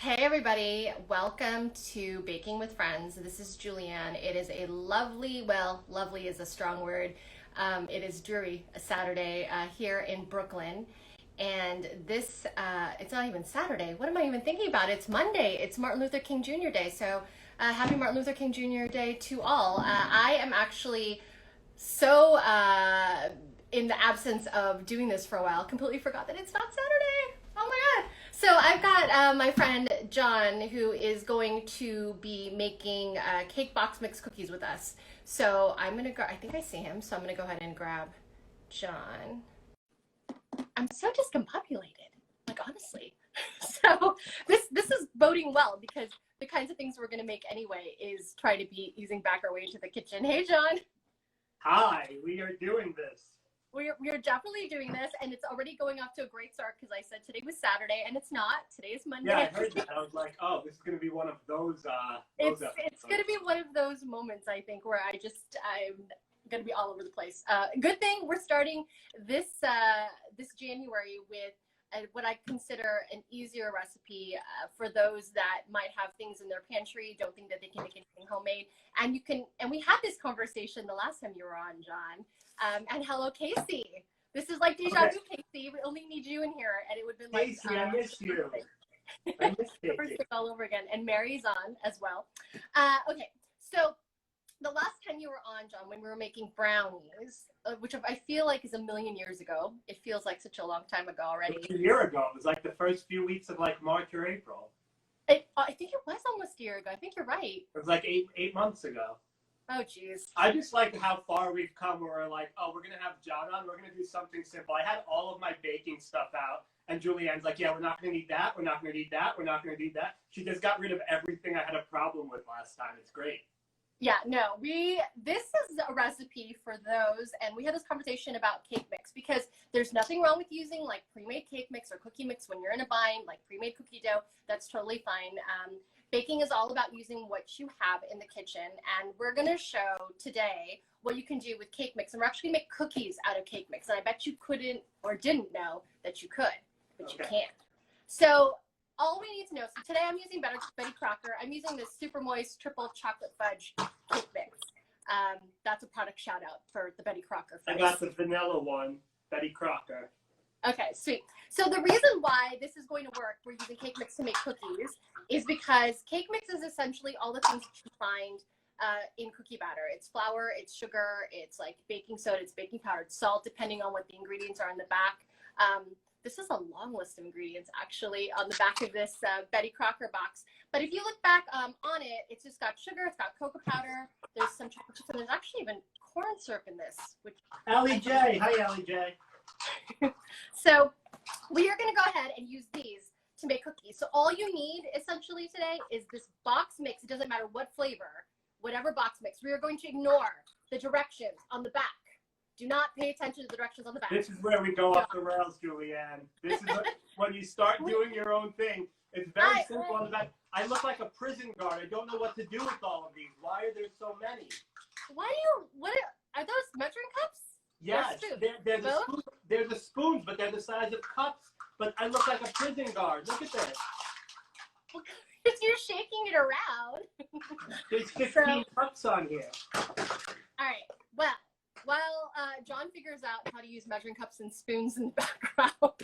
Hey everybody, welcome to Baking with Friends. This is JulieAnn. It is a lovely, well, lovely is a strong word. It is dreary, a Saturday here in Brooklyn. And it's not even Saturday. What am I even thinking about? It's Monday. It's Martin Luther King Jr. Day. So happy Martin Luther King Jr. Day to all. I am actually in the absence of doing this for a while, completely forgot that it's not Saturday. Oh my God. So I've got my friend John who is going to be making cake box mix cookies with us. So I'm gonna go. I think I see him. So I'm gonna go ahead and grab John. I'm so discombobulated, like honestly. So this is boding well because the kinds of things we're gonna make anyway is try to be easing back our way into the kitchen. Hey John. Hi, we are doing this. We're definitely doing this, and it's already going off to a great start because I said today was Saturday, and it's not. Today is Monday. Yeah, I heard that. I was like, oh, this is going to be one of those It's going to be one of those moments, I think, where I'm going to be all over the place. Good thing we're starting this January with what I consider an easier recipe for those that might have things in their pantry, don't think that they can make anything homemade. And we had this conversation the last time you were on, John. And hello, Casey. This is like deja vu, Casey. We only need you in here, and it would have been like Casey, I miss you. I miss first Casey. thing all over again. And Mary's on as well. Okay, so the last time you were on, John, when we were making brownies, which I feel like is a million years ago. It feels like such a long time ago already. A year ago. It was like the first few weeks of like March or April. I think it was almost a year ago. I think you're right. It was like eight months ago. Oh, geez. I just like how far we've come where we're like, oh, we're going to have John on. We're going to do something simple. I had all of my baking stuff out. And JulieAnn's like, yeah, we're not going to need that. We're not going to need that. We're not going to need that. She just got rid of everything I had a problem with last time. It's great. Yeah, no, this is a recipe for those, and we had this conversation about cake mix because there's nothing wrong with using like pre-made cake mix or cookie mix when you're in a bind, like pre-made cookie dough. That's totally fine. Baking is all about using what you have in the kitchen, and we're going to show today what you can do with cake mix, and we're actually going to make cookies out of cake mix, and I bet you couldn't or didn't know that you could, but you can. So all we need to know, so today I'm using Betty Crocker. I'm using this super moist triple chocolate fudge cake mix. That's a product shout out for the Betty Crocker fudge. I got the vanilla one, Betty Crocker. Okay, sweet. So the reason why this is going to work, we're using cake mix to make cookies, is because cake mix is essentially all the things that you find in cookie batter. It's flour, it's sugar, it's like baking soda, it's baking powder, it's salt, depending on what the ingredients are in the back. This is a long list of ingredients actually on the back of this Betty Crocker box. But if you look back on it, it's just got sugar, it's got cocoa powder, there's some chocolate chips, and there's actually even corn syrup in this. Which Allie J. Hi, Allie J. So we are going to go ahead and use these to make cookies. So all you need essentially today is this box mix. It doesn't matter what flavor, whatever box mix. We are going to ignore the directions on the back. Do not pay attention to the directions on the back. This is where we go off the rails, JulieAnn. This is when you start doing your own thing. It's very simple on the back. I look like a prison guard. I don't know what to do with all of these. Why are there so many? What are those measuring cups? Yes, they're the spoons, but they're the size of cups. But I look like a prison guard. Look at this. Because you're shaking it around. There's 15 cups on here. All right. Well, while John figures out how to use measuring cups and spoons in the background,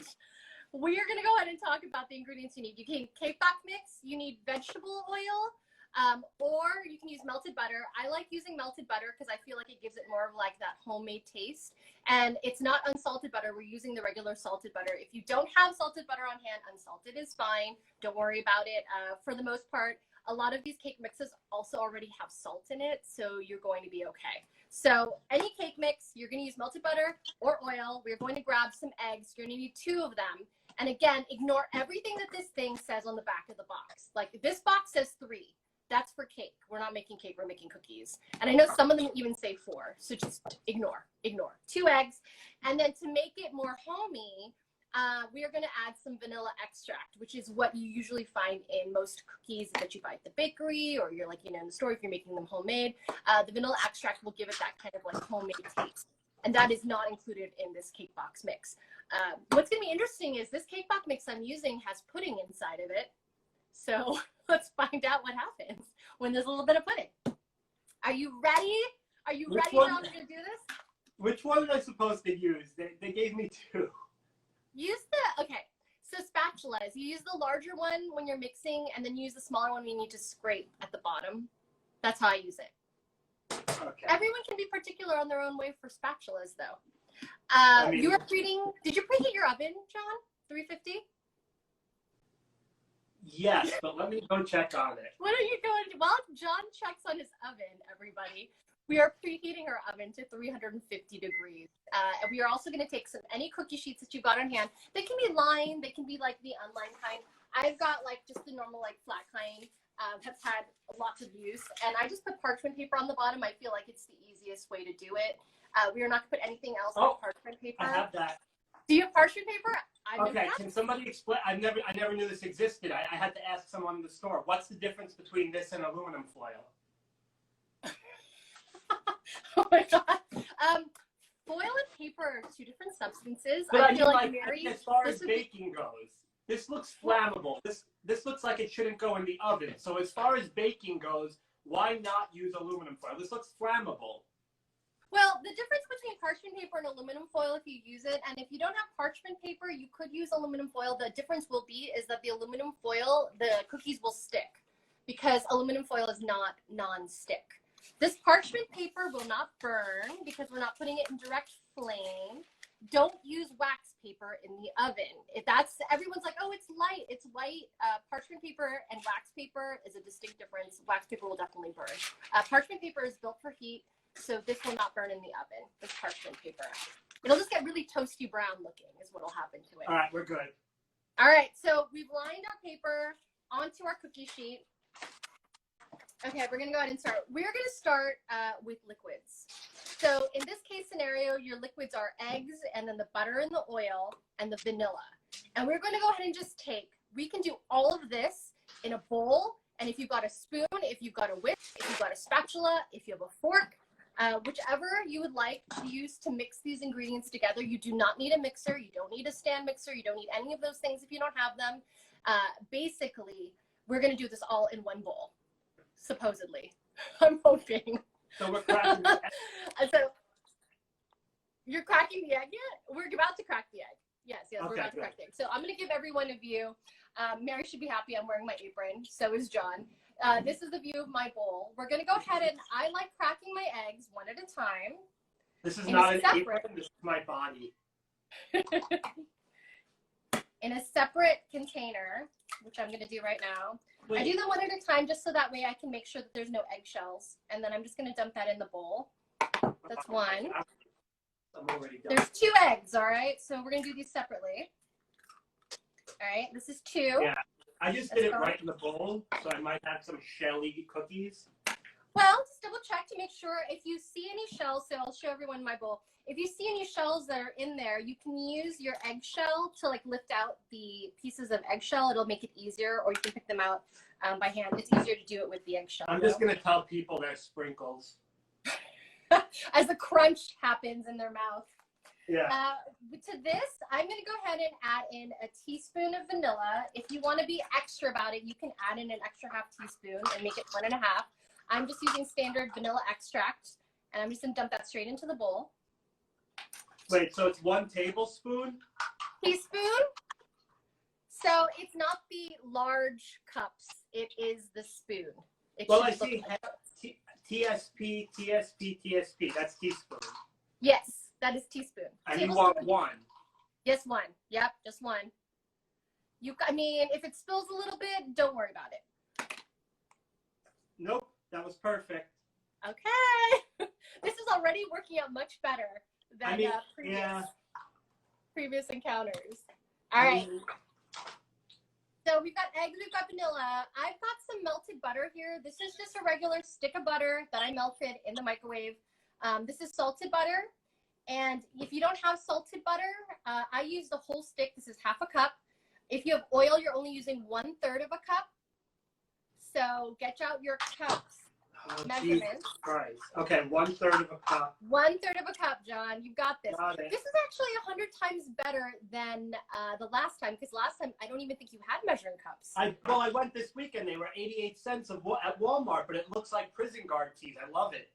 we are going to go ahead and talk about the ingredients you need. You can cake box mix. You need vegetable oil. Or you can use melted butter. I like using melted butter because I feel like it gives it more of like that homemade taste. And it's not unsalted butter. We're using the regular salted butter. If you don't have salted butter on hand, unsalted is fine. Don't worry about it. For the most part, a lot of these cake mixes also already have salt in it, so you're going to be okay. So any cake mix, you're going to use melted butter or oil. We're going to grab some eggs. You're going to need 2 of them. And again, ignore everything that this thing says on the back of the box. Like this box says 3. That's for cake. We're not making cake, we're making cookies. And I know some of them even say 4, so just ignore. 2 eggs. And then to make it more homey, we are going to add some vanilla extract, which is what you usually find in most cookies that you buy at the bakery, or you're like, in the store if you're making them homemade. The vanilla extract will give it that kind of like homemade taste. And that is not included in this cake box mix. What's going to be interesting is this cake box mix I'm using has pudding inside of it. So let's find out what happens when there's a little bit of pudding. Are you ready? Are you ready, John, to do this? Which one am I supposed to use? They gave me two. Okay, so spatulas. You use the larger one when you're mixing, and then you use the smaller one when you need to scrape at the bottom. That's how I use it. Okay. Everyone can be particular on their own way for spatulas, though. You were preheating. Did you preheat your oven, John? 350? Yes, but let me go check on it. What are you going to? While John checks on his oven, everybody, we are preheating our oven to 350 degrees. And we are also going to take any cookie sheets that you've got on hand. They can be lined. They can be like the unlined kind. I've got like just the normal like flat kind. Have had lots of use. And I just put parchment paper on the bottom. I feel like it's the easiest way to do it. We are not going to put anything else on parchment paper. I have that. Do you have parchment paper? Okay, can somebody explain? I never knew this existed. I had to ask someone in the store. What's the difference between this and aluminum foil? Oh my god. Foil and paper are two different substances. But I feel like Mary, as far as baking goes, this looks flammable. This looks like it shouldn't go in the oven. So as far as baking goes, why not use aluminum foil? This looks flammable. Well, the difference between parchment paper and aluminum foil, if you use it, and if you don't have parchment paper, you could use aluminum foil. The difference will be is that the aluminum foil, the cookies will stick because aluminum foil is not non-stick. This parchment paper will not burn because we're not putting it in direct flame. Don't use wax paper in the oven. Everyone's like, oh, it's light, it's white. Parchment paper and wax paper is a distinct difference. Wax paper will definitely burn. Parchment paper is built for heat. So this will not burn in the oven, this parchment paper. It'll just get really toasty brown looking is what will happen to it. All right, we're good. All right, so we've lined our paper onto our cookie sheet. Okay, we're gonna go ahead and start. We're gonna start with liquids. So in this case scenario, your liquids are eggs and then the butter and the oil and the vanilla. And we're gonna go ahead and just we can do all of this in a bowl. And if you've got a spoon, if you've got a whisk, if you've got a spatula, if you have a fork, whichever you would like to use to mix these ingredients together. You do not need a mixer. You don't need a stand mixer. You don't need any of those things if you don't have them. Basically, we're going to do this all in one bowl, supposedly. I'm hoping. So we're cracking the egg. So you're cracking the egg yet? We're about to crack the egg. Yes, Okay, we're about to crack the egg. So I'm going to give every one of you, Mary should be happy I'm wearing my apron. So is John. This is the view of my bowl. We're going to go ahead and I like cracking my eggs one at a time. This is not an apron, this is my body. In a separate container, which I'm going to do right now. Wait. I do them one at a time just so that way I can make sure that there's no eggshells. And then I'm just going to dump that in the bowl. That's one. I'm already done. There's 2 eggs, all right? So we're going to do these separately. All right, this is 2. Yeah. I just did it right in the bowl, so I might have some shelly cookies. Well, just double check to make sure. If you see any shells, so I'll show everyone my bowl. If you see any shells that are in there, you can use your eggshell to like lift out the pieces of eggshell. It'll make it easier, or you can pick them out by hand. It's easier to do it with the eggshell. I'm just going to tell people they're sprinkles. As the crunch happens in their mouth. Yeah. To this, I'm going to go ahead and add in a teaspoon of vanilla. If you want to be extra about it, you can add in an extra half teaspoon and make it 1.5. I'm just using standard vanilla extract, and I'm just going to dump that straight into the bowl. Wait, so it's 1 tablespoon? Teaspoon. So it's not the large cups. It is the spoon. Well, I see TSP, TSP, TSP. That's teaspoon. Yes. That is teaspoon. And you want 1. Yes, 1. Yep, just 1. I mean, if it spills a little bit, don't worry about it. Nope, that was perfect. Okay. This is already working out much better than previous encounters. All right. So we've got eggs, we've got vanilla. I've got some melted butter here. This is just a regular stick of butter that I melted in the microwave. This is salted butter. And if you don't have salted butter, I use the whole stick. This is half a cup. If you have oil, you're only using 1/3 of a cup. So get out your cups. Oh, Jesus measurements. Christ. Okay, 1/3 of a cup. 1/3 of a cup, John. You've got this. Got it. This is actually 100 times better than the last time, because last time I don't even think you had measuring cups. I went this weekend. They were 88 cents at Walmart, but it looks like prison guard teeth. I love it.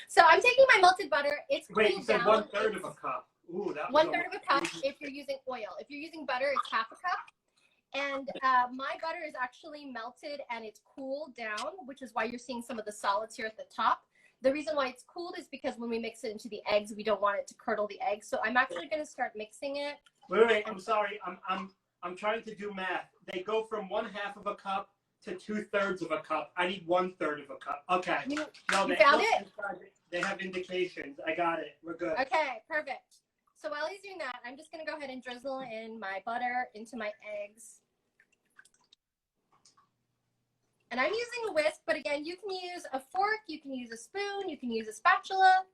So I'm taking my melted butter. It's cooled Wait, you said down. 1/3 of a cup. Ooh, that was 1/3 of a cup if you're using oil. If you're using butter, it's half a cup. And my butter is actually melted and it's cooled down, which is why you're seeing some of the solids here at the top. The reason why it's cooled is because when we mix it into the eggs, we don't want it to curdle the eggs. So I'm actually going to start mixing it. Wait, I'm sorry. I'm trying to do math. They go from 1/2 of a cup to 2/3 of a cup. I need 1/3 of a cup. Okay. You They found it? They have indications. I got it. We're good. Okay, perfect. So while he's doing that, I'm just going to go ahead and drizzle in my butter into my eggs. And I'm using a whisk, but again, you can use a fork, you can use a spoon, you can use a spatula.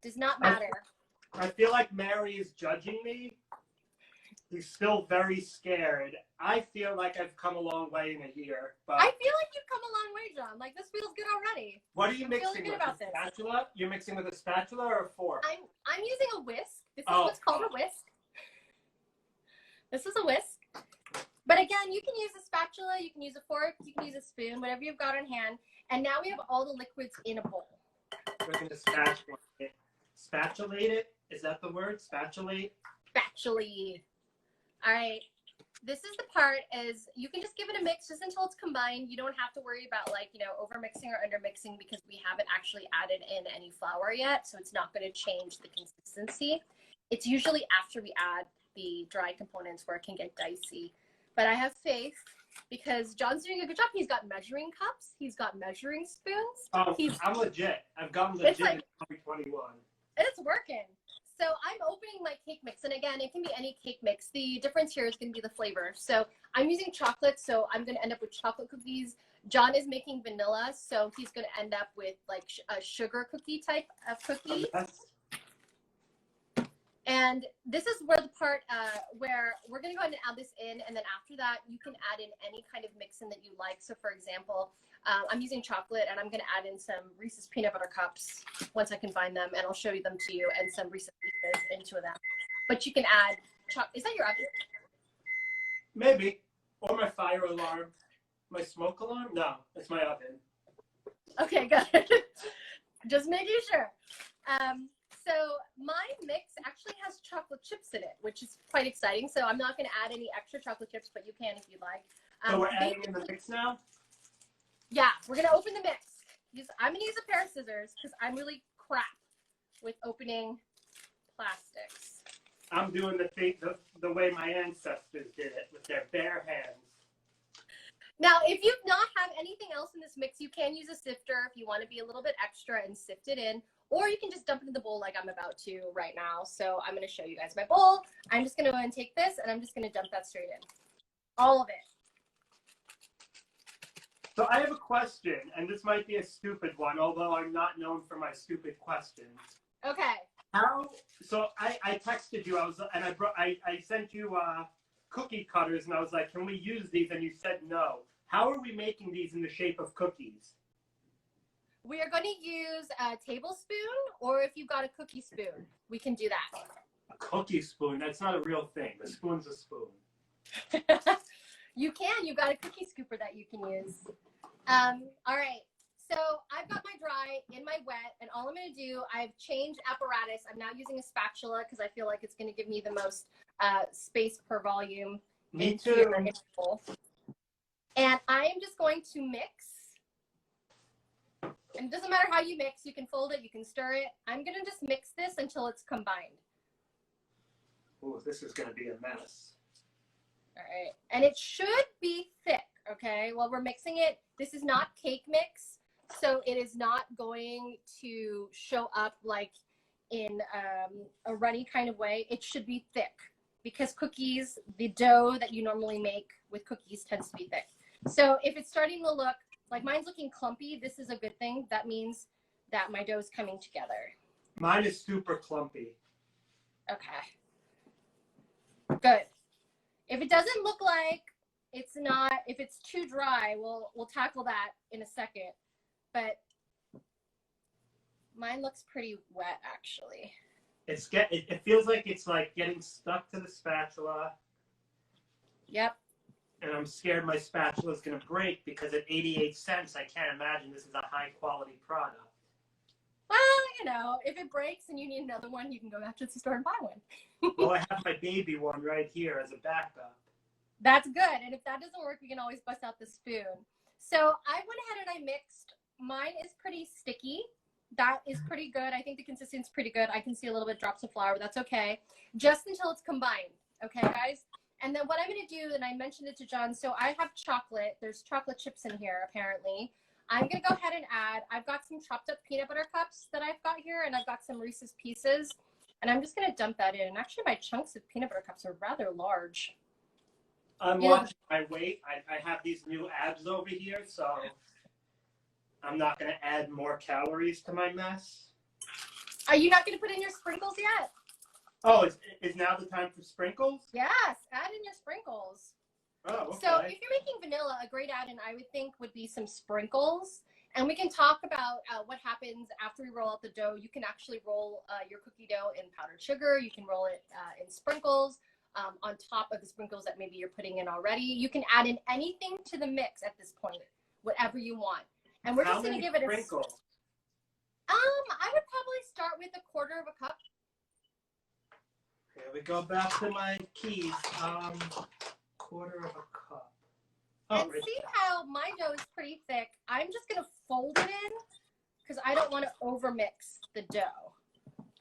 Does not matter. I feel like Mary is judging me. He's still very scared. I feel like I've come a long way in a year. But I feel like you've come a long way, John. Like, this feels good already. What are you I'm mixing feeling good with? about A this. spatula? You're mixing with a spatula or a fork? I'm using a whisk. This is Oh. what's called a whisk. This is a whisk. But again, you can use a spatula, you can use a fork, you can use a spoon, whatever you've got on hand. And now we have all the liquids in a bowl. We're going to spatulate it. Spatulate it? Is that the word? Spatulate? Spatula. All right. This is the part is you can just give it a mix just until it's combined. You don't have to worry about over mixing or under mixing because we haven't actually added in any flour yet. So it's not going to change the consistency. It's usually after we add the dry components where it can get dicey. But I have faith because John's doing a good job. He's got measuring cups. He's got measuring spoons. Oh, I'm legit. I've gone legit in 2021. And it's working. So I'm opening my cake mix. And again, it can be any cake mix. The difference here is going to be the flavor. So I'm using chocolate. So I'm going to end up with chocolate cookies. John is making vanilla. So he's going to end up with like a sugar cookie type of cookie. And this is where the part where we're going to go ahead and add this in. And then after that, you can add in any kind of mix-in that you like. So for example, I'm using chocolate and I'm going to add in some Reese's peanut butter cups once I can find them. And I'll show you them to you and some Reese's pieces into them. But you can add, is that your oven? Maybe. Or my fire alarm. My smoke alarm? No, it's my oven. Okay, good. Just making sure. So my mix actually has chocolate chips in it, which is quite exciting. So I'm not going to add any extra chocolate chips, but you can if you'd like. So we're adding in the mix now? Yeah, we're going to open the mix. I'm going to use a pair of scissors because I'm really crap with opening plastics. I'm doing the way my ancestors did it with their bare hands. Now, if you not have anything else in this mix, you can use a sifter if you want to be a little bit extra and sift it in. Or you can just dump it in the bowl like I'm about to right now. So I'm going to show you guys my bowl. I'm just going to go and take this, and I'm just going to dump that straight in. All of it. So I have a question, and this might be a stupid one, although I'm not known for my stupid questions. Okay. So I texted you, I sent you cookie cutters, and I was like, can we use these? And you said no. How are we making these in the shape of cookies? We are going to use a tablespoon, or if you've got a cookie spoon, we can do that. A cookie spoon? That's not a real thing. A spoon's a spoon. You can. You've got a cookie scooper that you can use. All right. So I've got my dry in my wet, and all I'm going to do, I've changed apparatus. I'm now using a spatula because I feel like it's going to give me the most space per volume. Me too. And I am just going to mix. And it doesn't matter how you mix. You can fold it. You can stir it. I'm going to just mix this until it's combined. Oh, this is going to be a mess. All right. And it should be thick, okay? While we're mixing it, this is not cake mix, so it is not going to show up like in a runny kind of way. It should be thick because cookies, the dough that you normally make with cookies tends to be thick. So if it's starting to look like mine's looking clumpy, this is a good thing. That means that my dough is coming together. Mine is super clumpy. Okay. Good. If it doesn't look like it's not, if it's too dry, we'll tackle that in a second. but mine looks pretty wet, actually. It feels like it's like getting stuck to the spatula. Yep. And I'm scared my spatula is going to break because at 88 cents, I can't imagine this is a high quality product. Well, you know, if it breaks and you need another one, you can go back to the store and buy one. Well, I have my baby one right here as a backup. That's good. And if that doesn't work, we can always bust out the spoon. So I went ahead and I mixed. Mine is pretty sticky. That is pretty good. I think the consistency is pretty good. I can see a little bit of drops of flour. That's okay. Just until it's combined. Okay, guys? And then what I'm going to do, and I mentioned it to John, so I have chocolate. There's chocolate chips in here, apparently. I'm going to go ahead and add, I've got some chopped up peanut butter cups that I've got here, and I've got some Reese's Pieces. And I'm just going to dump that in. And actually, my chunks of peanut butter cups are rather large. I'm watching my weight. I have these new abs over here, so I'm not going to add more calories to my mess. Are you not going to put in your sprinkles yet? Oh, is now the time for sprinkles? Yes, add in your sprinkles. Oh, okay. So if you're making vanilla, a great add-in I would think would be some sprinkles. And we can talk about what happens after we roll out the dough. You can actually roll your cookie dough in powdered sugar. You can roll it in sprinkles on top of the sprinkles that maybe you're putting in already. You can add in anything to the mix at this point, whatever you want. And we're just going to give it a sprinkles? I would probably start with 1/4 of a cup. Here we go back to my keys. 1/4 of a cup. Oh, And see how my dough is pretty thick. I'm just going to fold it in because I don't want to overmix the dough.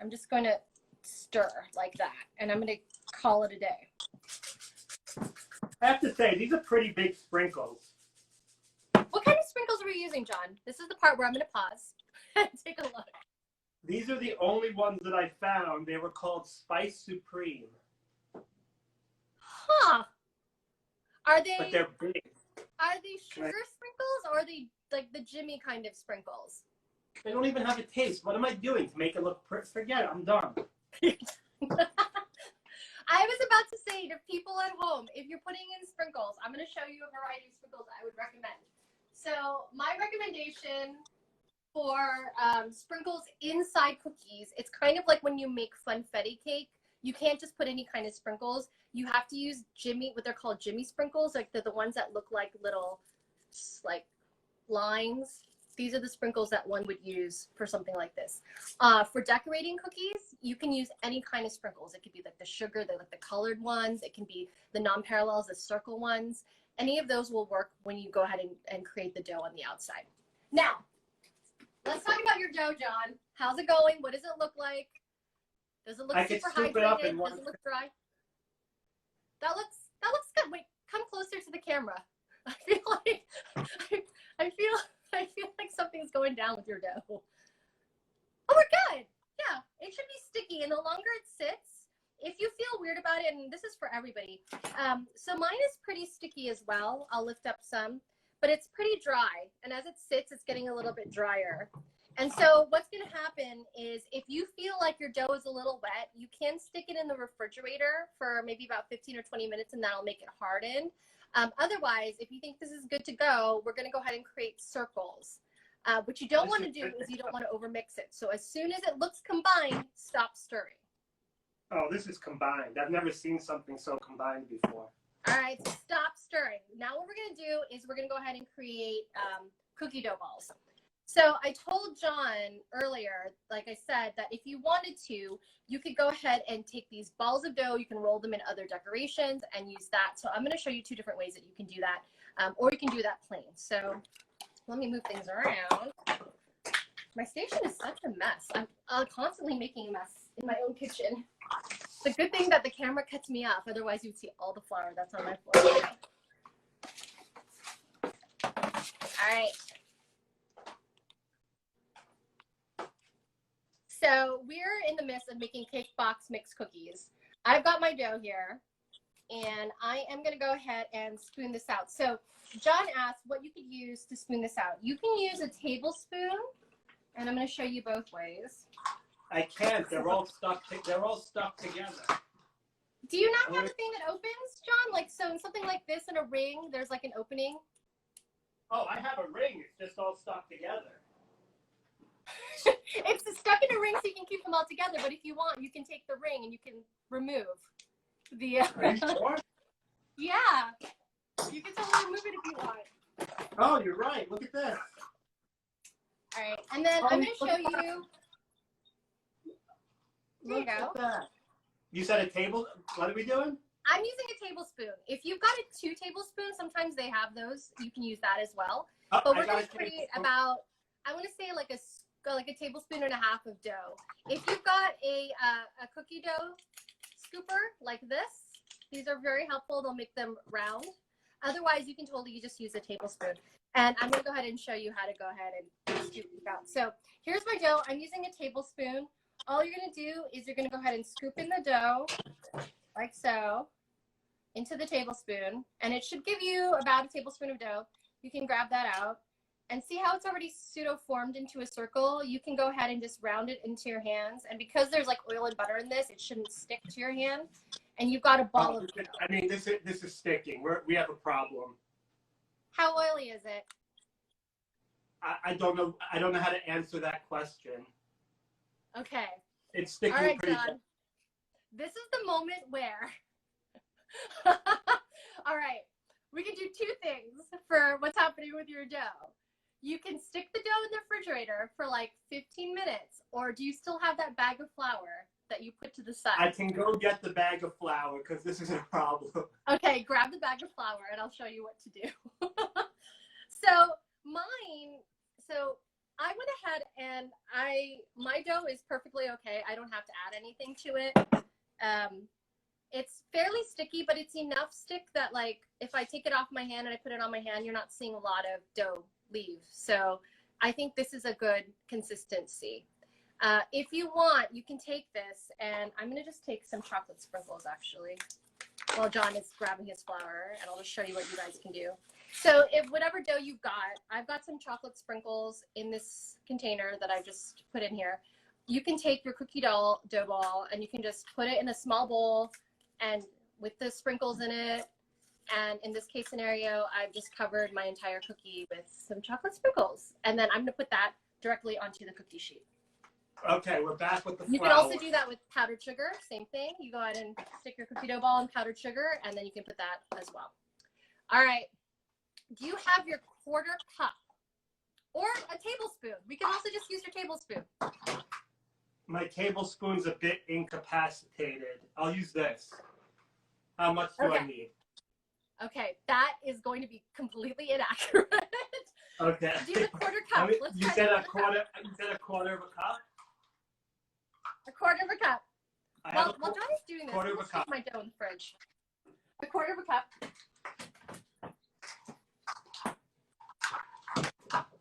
I'm just going to stir like that, and I'm going to call it a day. I have to say, these are pretty big sprinkles. What kind of sprinkles are we using, John? This is the part where I'm going to pause and take a look. These are the only ones that I found. They were called Spice Supreme. Huh. Are they? But they're big. Are they sugar sprinkles, or are they like the Jimmy kind of sprinkles? They don't even have a taste. What am I doing to make it look pretty? Forget it. I'm done. I was about to say to people at home, if you're putting in sprinkles, I'm going to show you a variety of sprinkles I would recommend. So my recommendation for sprinkles inside cookies, it's kind of like when you make funfetti cake. You can't just put any kind of sprinkles. You have to use what they're called Jimmy sprinkles. Like they're the ones that look like little like lines. These are the sprinkles that one would use for something like this. For decorating cookies, you can use any kind of sprinkles. It could be like the sugar, like the colored ones. It can be the non-parallels, the circle ones. Any of those will work when you go ahead and create the dough on the outside. Now, let's talk about your dough, John. How's it going? What does it look like? Does it look super hydrated? Does it look dry? That looks good. Wait, come closer to the camera. I feel like something's going down with your dough. Oh, we're good. Yeah, it should be sticky, and the longer it sits, if you feel weird about it, and this is for everybody. So mine is pretty sticky as well. I'll lift up some, but it's pretty dry, and as it sits, it's getting a little bit drier. And so what's going to happen is if you feel like your dough is a little wet, you can stick it in the refrigerator for maybe about 15 or 20 minutes, and that'll make it harden. Otherwise, if you think this is good to go, we're going to go ahead and create circles. What you don't want to do is you don't want to overmix it. So as soon as it looks combined, stop stirring. Oh, this is combined. I've never seen something so combined before. All right, so stop stirring. Now what we're going to do is we're going to go ahead and create cookie dough balls. So I told John earlier, like I said, that if you wanted to, you could go ahead and take these balls of dough, you can roll them in other decorations and use that. So I'm going to show you 2 different ways that you can do that, or you can do that plain. So let me move things around. My station is such a mess. I'm constantly making a mess in my own kitchen. It's a good thing that the camera cuts me off, otherwise you'd see all the flour that's on my floor. All right. So we're in the midst of making cake box mix cookies. I've got my dough here, and I am going to go ahead and spoon this out. So John asked what you could use to spoon this out. You can use a tablespoon, and I'm going to show you both ways. I can't. They're all stuck together. Do you not have a thing that opens, John? Like so, in something like this in a ring, there's like an opening. Oh, I have a ring. It's just all stuck together. It's stuck in a ring so you can keep them all together, but if you want, you can take the ring and you can remove the... Are you sure? Yeah. You can totally remove it if you want. Oh, you're right. Look at this. All right. And then I'm going to show you... There you go. Look at that. You said a table. What are we doing? I'm using a tablespoon. If you've got a 2 tablespoons, sometimes they have those. You can use that as well. Oh, But we're going to create about, I want to say like a tablespoon and a half of dough. If you've got a cookie dough scooper like this, these are very helpful. They'll make them round. Otherwise, you can totally just use a tablespoon. And I'm going to go ahead and show you how to go ahead and scoop these out. So here's my dough. I'm using a tablespoon. All you're going to do is you're going to go ahead and scoop in the dough like so into the tablespoon. And it should give you about a tablespoon of dough. You can grab that out. And see how it's already pseudo-formed into a circle? You can go ahead and just round it into your hands. And because there's like oil and butter in this, it shouldn't stick to your hand. And you've got a ball of dough. I mean, this is sticking. We have a problem. How oily is it? I don't know. I don't know how to answer that question. Okay. It's sticking. All right, pretty John. This is the moment where... All right. We can do 2 things for what's happening with your dough. You can stick the dough in the refrigerator for like 15 minutes, or do you still have that bag of flour that you put to the side? I can go get the bag of flour because this is a problem. Okay, grab the bag of flour and I'll show you what to do. So I went ahead and my dough is perfectly okay. I don't have to add anything to it. It's fairly sticky, but it's enough stick that like if I take it off my hand and I put it on my hand, you're not seeing a lot of dough leave. So I think this is a good consistency. If you want, you can take this, and I'm going to just take some chocolate sprinkles actually while John is grabbing his flour, and I'll just show you what you guys can do. So if whatever dough you've got, I've got some chocolate sprinkles in this container that I just put in here. You can take your cookie dough ball and you can just put it in a small bowl and with the sprinkles in it. And in this case scenario, I've just covered my entire cookie with some chocolate sprinkles. And then I'm going to put that directly onto the cookie sheet. Okay, we're back with the flour. You can also do that with powdered sugar. Same thing. You go ahead and stick your cookie dough ball in powdered sugar, and then you can put that as well. All right. Do you have your 1/4 cup or a tablespoon? We can also just use your tablespoon. My tablespoon's a bit incapacitated. I'll use this. How much do I need? Okay, that is going to be completely inaccurate. Okay. Do the 1/4 cup. You said a quarter. You said a 1/4 of a cup. A 1/4 of a cup. Well, while Johnny's doing this, Quarter of a let's cup. take my dough in the fridge. A 1/4 of a cup.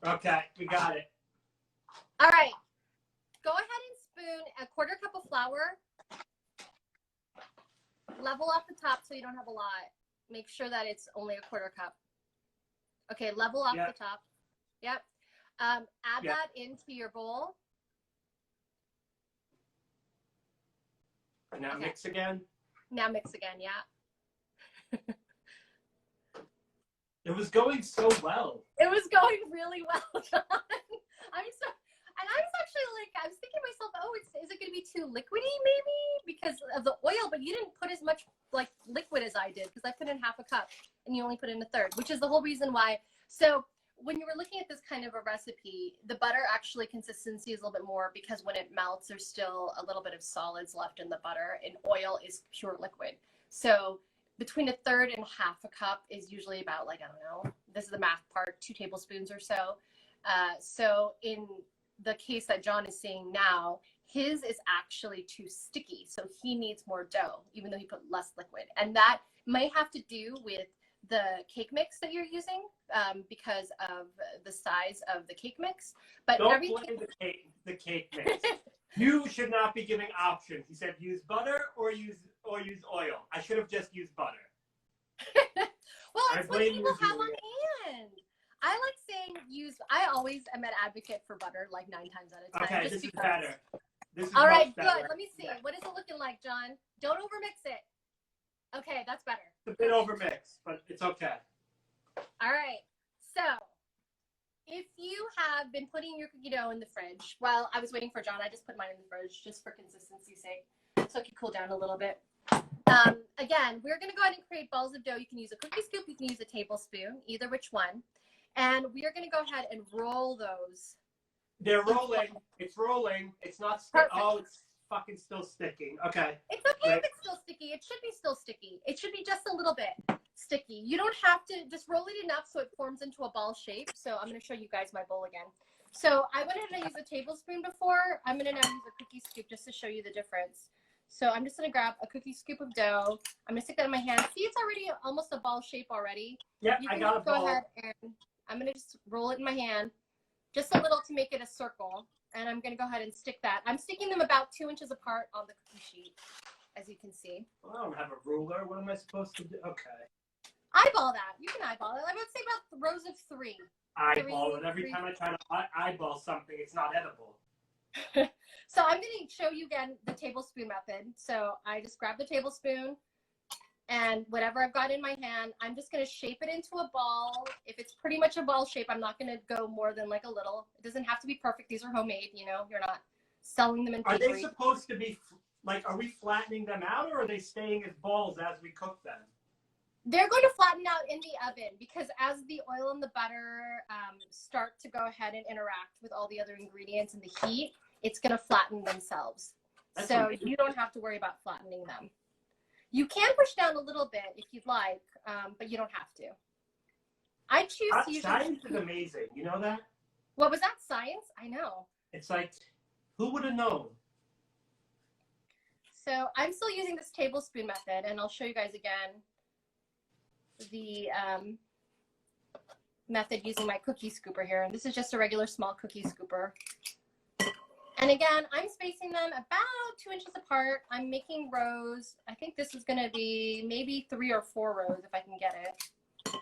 Okay, we got it. All right. Go ahead and spoon a 1/4 cup of flour. Level off the top so you don't have a lot. Make sure that it's only a 1/4 cup. Okay, level off the top. Yep. Add that into your bowl. Now mix again. Now mix again, yeah. It was going so well. It was going really well, John. I was thinking to myself, oh, is it going to be too liquidy maybe because of the oil? But you didn't put as much like liquid as I did because I put in 1/2 cup and you only put in 1/3, which is the whole reason why. So when you were looking at this kind of a recipe, the butter actually consistency is a little bit more because when it melts, there's still a little bit of solids left in the butter, and oil is pure liquid. So between 1/3 and 1/2 cup is usually about like, I don't know, this is the math part, 2 tablespoons or so. So in the case that John is seeing now, his is actually too sticky. So he needs more dough, even though he put less liquid. And that might have to do with the cake mix that you're using because of the size of the cake mix. But don't blame the cake mix. You should not be giving options. He said use butter or use oil. I should have just used butter. Well, it's what people have on hand. I like saying I always am an advocate for butter like 9 times out of 10. Okay, this is better. This is all right, better. Good. Let me see. Yeah. What is it looking like, John? Don't overmix it. Okay, that's better. It's a bit overmixed, but it's okay. All right. So if you have been putting your cookie dough in the fridge, well, I was waiting for John. I just put mine in the fridge just for consistency's sake, so it can cool down a little bit. Again, we're going to go ahead and create balls of dough. You can use a cookie scoop. You can use a tablespoon, either which one. And we are going to go ahead and roll those. They're rolling. It's rolling. It's not sticky. Oh, it's fucking still sticking. Okay. It's okay if it's still sticky. It should be still sticky. It should be just a little bit sticky. You don't have to, just roll it enough so it forms into a ball shape. So I'm going to show you guys my bowl again. So I went ahead and used a tablespoon before. I'm going to now use a cookie scoop just to show you the difference. So I'm just going to grab a cookie scoop of dough. I'm going to stick that in my hand. See, it's already almost a ball shape already. Yep, I got a ball. Go ahead and I'm going to just roll it in my hand, just a little to make it a circle. And I'm going to go ahead and stick that. I'm sticking them about 2 inches apart on the cookie sheet, as you can see. Well, I don't have a ruler. What am I supposed to do? Okay. Eyeball that. You can eyeball it. I would say about rows of 3. Eyeball it. Every time I try to eyeball something, it's not edible. So I'm going to show you again the tablespoon method. So I just grab the tablespoon and whatever I've got in my hand, I'm just going to shape it into a ball. If it's pretty much a ball shape, I'm not going to go more than like a little. It doesn't have to be perfect. These are homemade, you know, you're not selling them in Are bakery. they supposed to be, like, are we flattening them out or are they staying as balls as we cook them? They're going to flatten out in the oven because as the oil and the butter start to go ahead and interact with all the other ingredients and the heat, it's going to flatten themselves. That's so amazing. You don't have to worry about flattening them. You can push down a little bit if you'd like, but you don't have to. I choose to usually... Science is amazing. You know that? What was that? Science? I know. It's like, who would have known? So I'm still using this tablespoon method, and I'll show you guys again the method using my cookie scooper here. And this is just a regular small cookie scooper. And again, I'm spacing them about 2 inches apart. I'm making rows. I think this is going to be maybe 3 or 4 rows if I can get it.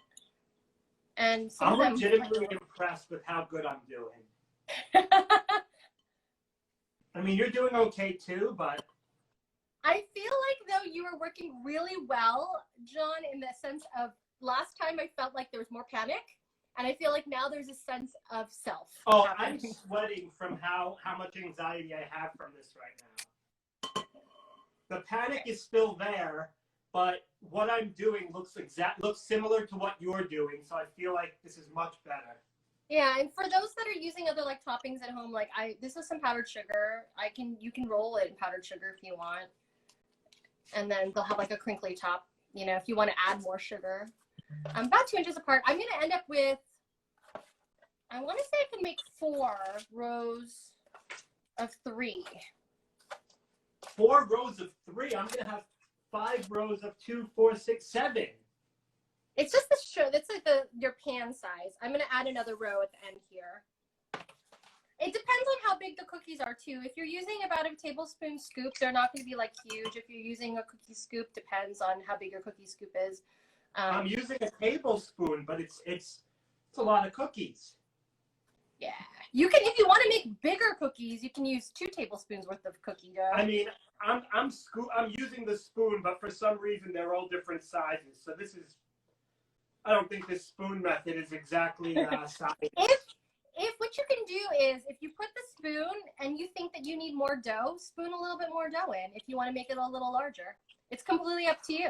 And I'm legitimately impressed with how good I'm doing. I mean, you're doing okay too, but... I feel like, though, you were working really well, John, in the sense of last time I felt like there was more panic. And I feel like now there's a sense of self. Oh, happening. I'm sweating from how much anxiety I have from this right now. The panic is still there, but what I'm doing looks similar to what you're doing, so I feel like this is much better. Yeah, and for those that are using other like toppings at home, like this is some powdered sugar. You can roll it in powdered sugar if you want. And then they'll have like a crinkly top, you know, if you want to add more sugar. About 2 inches apart. I'm going to end up with, I want to say I can make 4 rows of 3. 4 rows of 3? I'm going to have 5 rows of 2, 4, 6, 7. It's just the show. That's like your pan size. I'm going to add another row at the end here. It depends on how big the cookies are too. If you're using about a tablespoon scoop, they're not going to be like huge. If you're using a cookie scoop, depends on how big your cookie scoop is. I'm using a tablespoon, but it's a lot of cookies. Yeah, you can, if you want to make bigger cookies, you can use 2 tablespoons worth of cookie dough. I mean, I'm using the spoon, but for some reason they're all different sizes. So this is, I don't think this spoon method is exactly size. If what you can do is, if you put the spoon and you think that you need more dough, spoon a little bit more dough in. If you want to make it a little larger, it's completely up to you.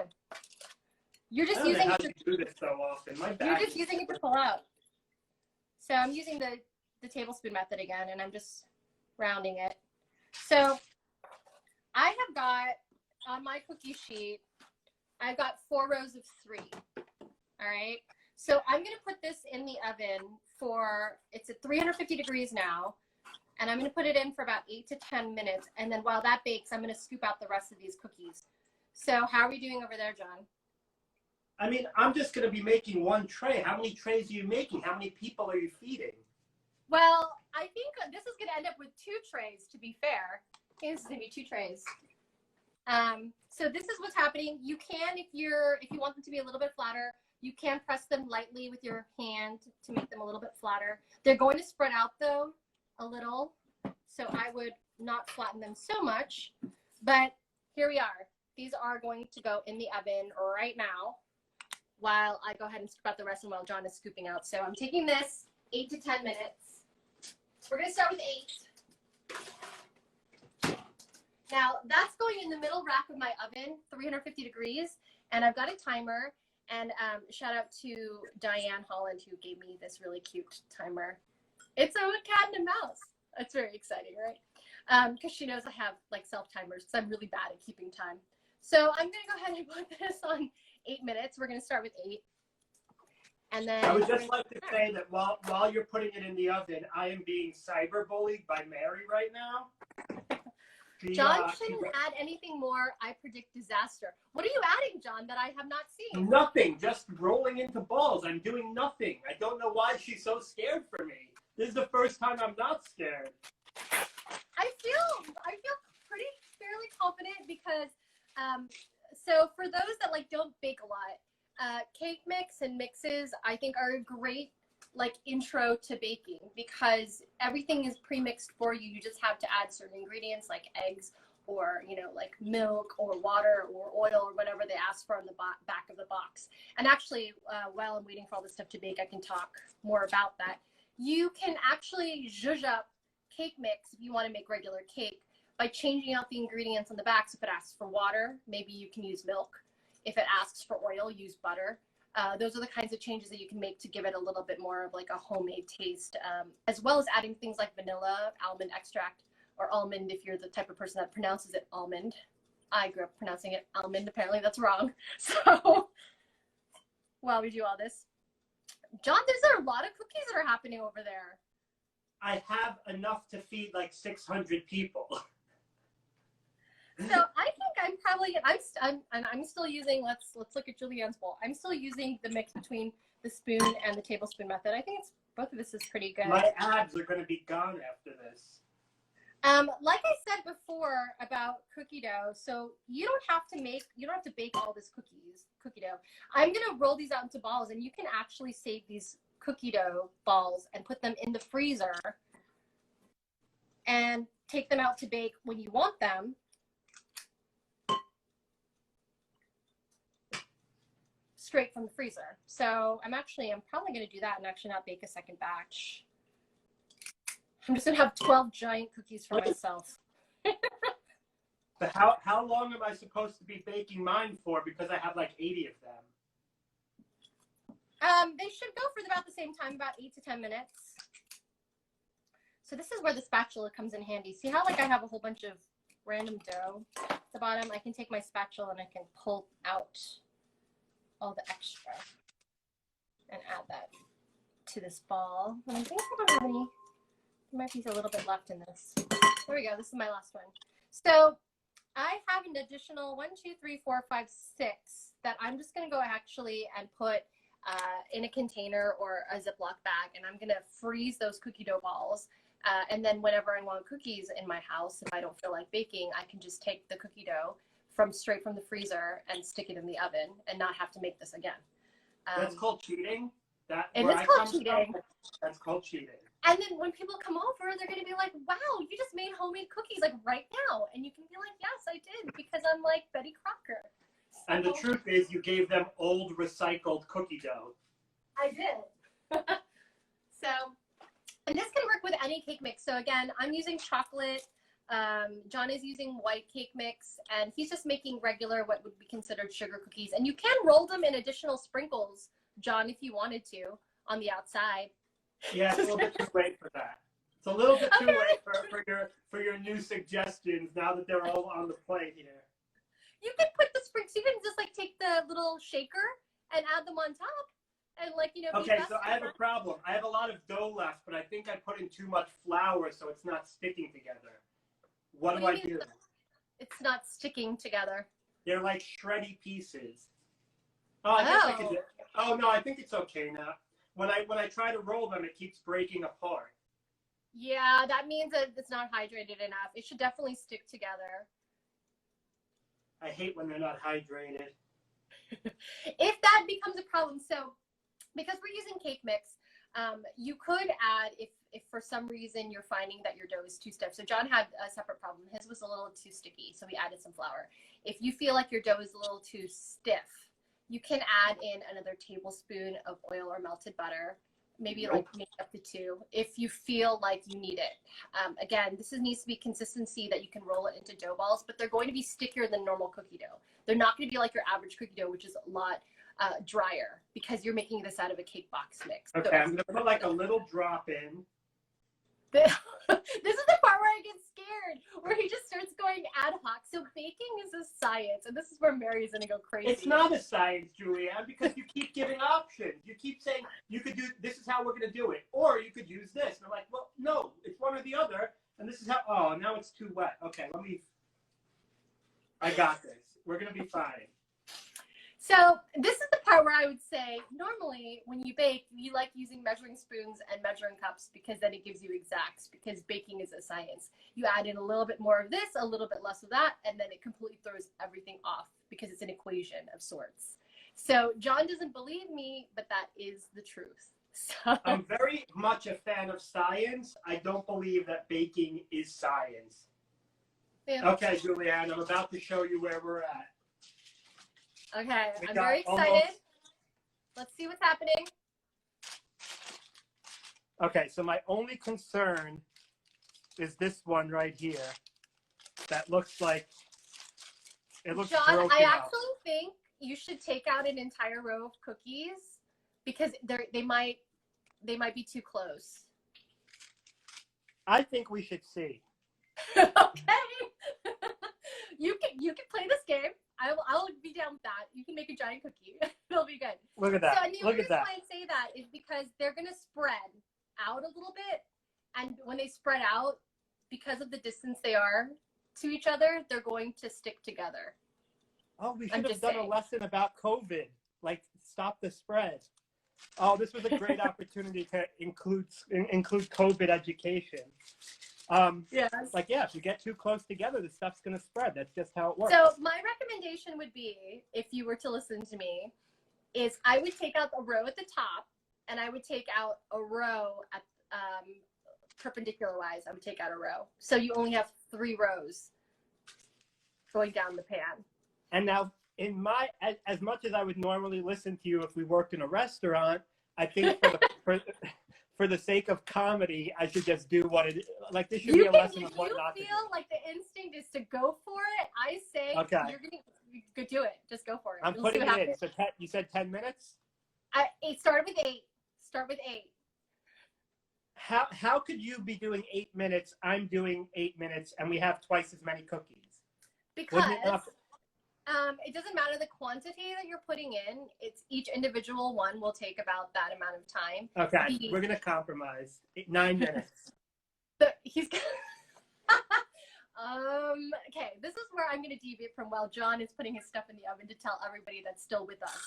You're just using it to do this so often. You're just using it to pull out. So I'm using the tablespoon method again, and I'm just rounding it. So I have got, on my cookie sheet, I've got 4 rows of 3. All right. So I'm going to put this in the oven for, it's at 350 degrees now, and I'm going to put it in for about 8 to 10 minutes. And then while that bakes, I'm going to scoop out the rest of these cookies. So how are we doing over there, John? I mean, I'm just going to be making 1 tray. How many trays are you making? How many people are you feeding? Well, I think this is going to end up with 2 trays, to be fair. I think this is going to be 2 trays. So this is what's happening. You can, if you want them to be a little bit flatter, you can press them lightly with your hand to make them a little bit flatter. They're going to spread out, though, a little. So I would not flatten them so much. But here we are. These are going to go in the oven right now while I go ahead and scoop out the rest and while John is scooping out. So I'm taking this 8 to 10 minutes. We're going to start with 8. Now, that's going in the middle rack of my oven, 350 degrees, and I've got a timer. And shout out to Diane Holland, who gave me this really cute timer. It's a cat and a mouse. That's very exciting, right? Because she knows I have like self-timers because I'm really bad at keeping time. So I'm going to go ahead and put this on 8 minutes. We're going to start with 8. And then I would just like to say that while you're putting it in the oven, I am being cyberbullied by Mary right now. John shouldn't add anything more. I predict disaster. What are you adding, John, that I have not seen? Nothing. Just rolling into balls. I'm doing nothing. I don't know why she's so scared for me. This is the first time I'm not scared. I feel pretty fairly confident because so for those that like don't bake a lot, cake mix and mixes I think are a great like intro to baking because everything is pre-mixed for you. You just have to add certain ingredients like eggs or like milk or water or oil or whatever they ask for on the back of the box. And actually while I'm waiting for all this stuff to bake, I can talk more about that. You can actually zhuzh up cake mix if you want to make regular cake by changing out the ingredients on the back. So if it asks for water, maybe you can use milk. If it asks for oil, use butter. Those are the kinds of changes that you can make to give it a little bit more of like a homemade taste, as well as adding things like vanilla, almond extract, or almond if you're the type of person that pronounces it almond. I grew up pronouncing it almond. Apparently that's wrong. So while we do all this, John, there's a lot of cookies that are happening over there. I have enough to feed like 600 people. So I think I'm probably I'm still using let's look at JulieAnn's bowl. I'm still using the mix between the spoon and the tablespoon method. I think it's both of this is pretty good. My abs are going to be gone after this. Like I said before about cookie dough, so you don't have to bake all this cookie dough. I'm gonna roll these out into balls, and you can actually save these cookie dough balls and put them in the freezer and take them out to bake when you want them. Straight from the freezer. So I'm probably going to do that and actually not bake a second batch. I'm just going to have 12 giant cookies for myself. But how long am I supposed to be baking mine for? Because I have like 80 of them. They should go for about the same time, about 8 to 10 minutes. So this is where the spatula comes in handy. See how like I have a whole bunch of random dough at the bottom? I can take my spatula and I can pull out all the extra and add that to this ball. And I think I don't have any, there might be a little bit left in this. There we go, this is my last one. So I have an additional 1, 2, 3, 4, 5, 6 that I'm just gonna go actually and put in a container or a Ziploc bag, and I'm gonna freeze those cookie dough balls. And then whenever I want cookies in my house, if I don't feel like baking, I can just take the cookie dough straight from the freezer and stick it in the oven and not have to make this again. That's called cheating? It is called cheating. That's called cheating. And then when people come over, they're going to be like, wow, you just made homemade cookies like right now. And you can be like, yes, I did, because I'm like Betty Crocker. So, and the truth is you gave them old recycled cookie dough. I did. So, and this can work with any cake mix. So again, I'm using chocolate. John is using white cake mix, and he's just making regular, what would be considered sugar cookies. And you can roll them in additional sprinkles, John, if you wanted to, on the outside. Yeah, it's a little bit too late for that. It's a little bit too late for your new suggestions now that they're all on the plate here. You can put the sprinkles, you can just like take the little shaker and add them on top. And like, okay, so I have a problem. I have a lot of dough left, but I think I put in too much flour, so it's not sticking together. What do I do? It's not sticking together. They're like shreddy pieces. Oh, I guess I could do it. Oh no, I think it's okay now. When I try to roll them, it keeps breaking apart. Yeah, that means that it's not hydrated enough. It should definitely stick together. I hate when they're not hydrated. If that becomes a problem, so because we're using cake mix, you could add, if for some reason you're finding that your dough is too stiff. So John had a separate problem. His was a little too sticky, so we added some flour. If you feel like your dough is a little too stiff, you can add in another tablespoon of oil or melted butter. maybe Nope. like maybe up to 2 if you feel like you need it. Again, needs to be consistency that you can roll it into dough balls, but they're going to be stickier than normal cookie dough. They're not going to be like your average cookie dough, which is a lot drier because you're making this out of a cake box mix. Okay, So, I'm gonna put like a little drop in. this is the part where I get scared, where he just starts going ad hoc. So baking is a science, and this is where Mary's gonna go crazy. It's not a science, JulieAnn, because you keep giving options. You keep saying you could do this is how we're gonna do it, or you could use this. And I'm like, well, no, it's one or the other. And this is how. Oh, now it's too wet. Okay, I got this. We're gonna be fine. So this is the part where I would say, normally when you bake, you like using measuring spoons and measuring cups because then it gives you exacts, because baking is a science. You add in a little bit more of this, a little bit less of that, and then it completely throws everything off because it's an equation of sorts. So John doesn't believe me, but that is the truth. So I'm very much a fan of science. I don't believe that baking is science. yeah. Okay, JulieAnn, I'm about to show you where we're at. Okay, We I'm got very excited. almost- Let's see what's happening. Okay, so my only concern is this one right here. That looks like it looks John, broken I out. actually think you should take out an entire row of cookies because they might be too close. I think we should see. Okay. You can play this game. I'll be down with that. You can make a giant cookie. It'll be good. Look at that. So, and the Look only at reason that. why I say that is because they're gonna spread out a little bit, and when they spread out, because of the distance they are to each other, they're going to stick together. Oh, we I'm should have just done saying. a lesson about COVID, like stop the spread. Oh, this was a great opportunity to include COVID education. Yes. Like, yeah, if you get too close together, the stuff's going to spread. That's just how it works. So my recommendation would be, if you were to listen to me, is I would take out a row at the top, and I would take out a row at perpendicular wise. I would take out a row, so you only have 3 rows going down the pan. And now, as much as I would normally listen to you if we worked in a restaurant, I think for the sake of comedy, I should just do what it like. This should be a lesson of what not to do. If you feel like the instinct is to go for it, I say Okay. You could do it. Just go for it. I'm putting it in. So you said 10 minutes? It started with 8. Start with 8. How could you be doing 8 minutes? I'm doing 8 minutes, and we have twice as many cookies. Because it doesn't matter the quantity that you're putting in. It's each individual one will take about that amount of time. Okay, we're gonna compromise. 9 minutes. Okay, this is where I'm gonna deviate from while John is putting his stuff in the oven to tell everybody that's still with us.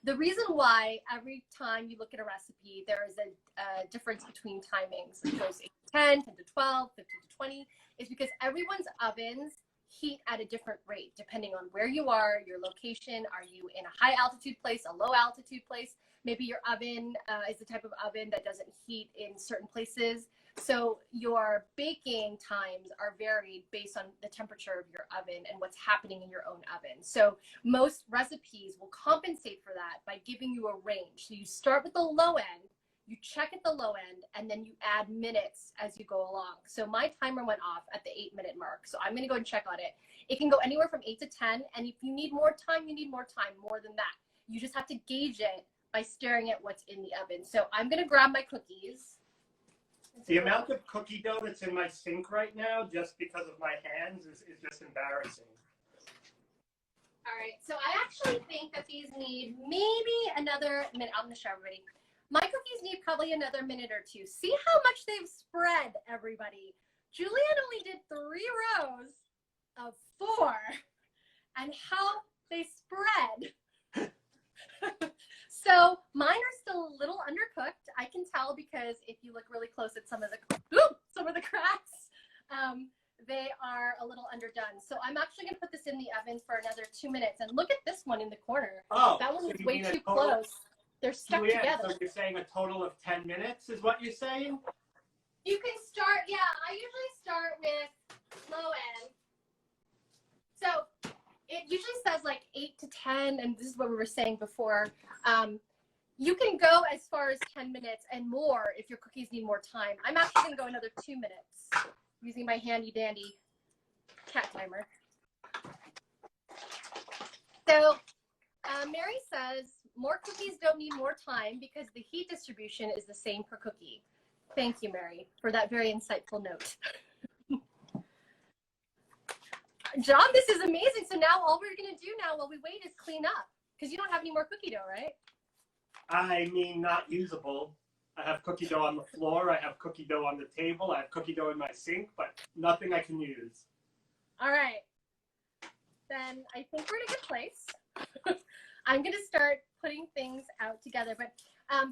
The reason why every time you look at a recipe, there is a difference between timings. It goes 8 to 10, 10 to 12, 15 to 20, is because everyone's ovens heat at a different rate depending on where you are, your location. Are you in a high altitude place, a low altitude place? Maybe your oven is the type of oven that doesn't heat in certain places. So your baking times are varied based on the temperature of your oven and what's happening in your own oven. So most recipes will compensate for that by giving you a range. So you start with the low end, you check at the low end, and then you add minutes as you go along. So my timer went off at the 8-minute mark. So I'm gonna go and check on it. It can go anywhere from 8 to 10. And if you need more time, you need more time, more than that. You just have to gauge it by staring at what's in the oven. So I'm gonna grab my cookies. The amount of cookie dough that's in my sink right now, just because of my hands, is just embarrassing. All right, so I actually think that these need maybe another minute. I'm gonna show everybody. My cookies need probably another minute or 2. See how much they've spread, everybody. JulieAnn only did 3 rows of 4, and how they spread. So mine are still a little undercooked. I can tell because if you look really close at some of the cracks, they are a little underdone. So I'm actually going to put this in the oven for another 2 minutes. And look at this one in the corner. Oh, that one so is you way mean too close. They're stuck together. So you're saying a total of 10 minutes is what you're saying? You can start, yeah, I usually start with low end. So it usually says like 8 to 10, and this is what we were saying before. You can go as far as 10 minutes and more if your cookies need more time. I'm actually going to go another 2 minutes using my handy dandy cat timer. So Mary says, more cookies don't need more time because the heat distribution is the same per cookie. Thank you, Mary, for that very insightful note. John, this is amazing. So now all we're going to do now while we wait is clean up because you don't have any more cookie dough, right? I mean, not usable. I have cookie dough on the floor. I have cookie dough on the table. I have cookie dough in my sink, but nothing I can use. All right. Then I think we're in a good place. I'm going to start putting things out together. But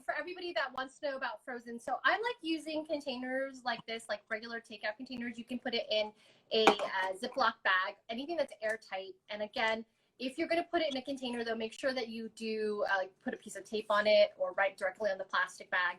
for everybody that wants to know about frozen, so I like using containers like this, like regular takeout containers. You can put it in a Ziploc bag, anything that's airtight. And again, if you're going to put it in a container, though, make sure that you do put a piece of tape on it or write directly on the plastic bag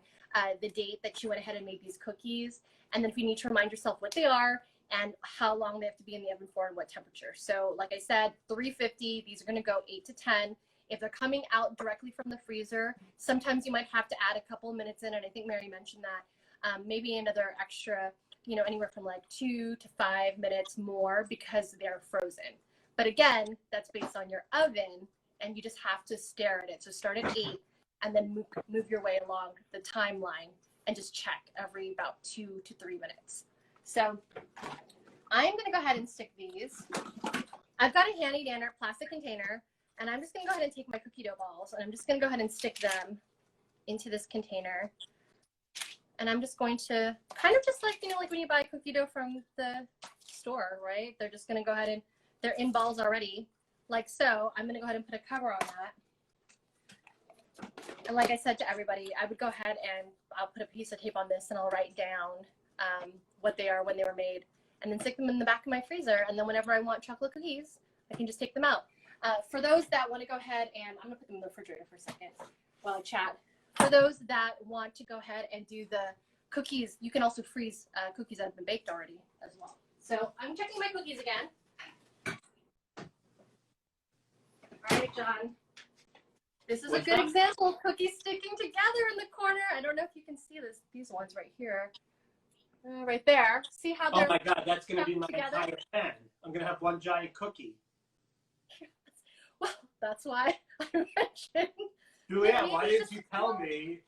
the date that you went ahead and made these cookies. And then if you need to remind yourself what they are and how long they have to be in the oven for and what temperature. So like I said, 350, these are going to go 8 to 10. If they're coming out directly from the freezer, sometimes you might have to add a couple minutes in, and I think Mary mentioned that, maybe another extra, you know, anywhere from like 2 to 5 minutes more because they're frozen. But again, that's based on your oven, and you just have to stare at it. So start at 8 and then move your way along the timeline and just check every about 2 to 3 minutes. So I'm going to go ahead and stick these. I've got a handy dandy plastic container, and I'm just going to go ahead and take my cookie dough balls, and I'm just going to go ahead and stick them into this container. And I'm just going to kind of just like, you know, like when you buy cookie dough from the store, right? They're just going to go ahead and they're in balls already, like so. I'm going to go ahead and put a cover on that. And like I said to everybody, I would go ahead and I'll put a piece of tape on this and I'll write down what they are, when they were made, and then stick them in the back of my freezer. And then whenever I want chocolate cookies, I can just take them out. For those that want to go ahead and, I'm going to put them in the refrigerator for a second while I chat. For those that want to go ahead and do the cookies, you can also freeze cookies that have been baked already as well. So I'm checking my cookies again. All right, John. This is a good example of cookies sticking together in the corner. I don't know if you can see this. These ones right here. Right there. See how they're Oh my God, that's going to be my together? entire pan. I'm going to have one giant cookie. Well, that's why I mentioned. JulieAnn, why didn't you tell me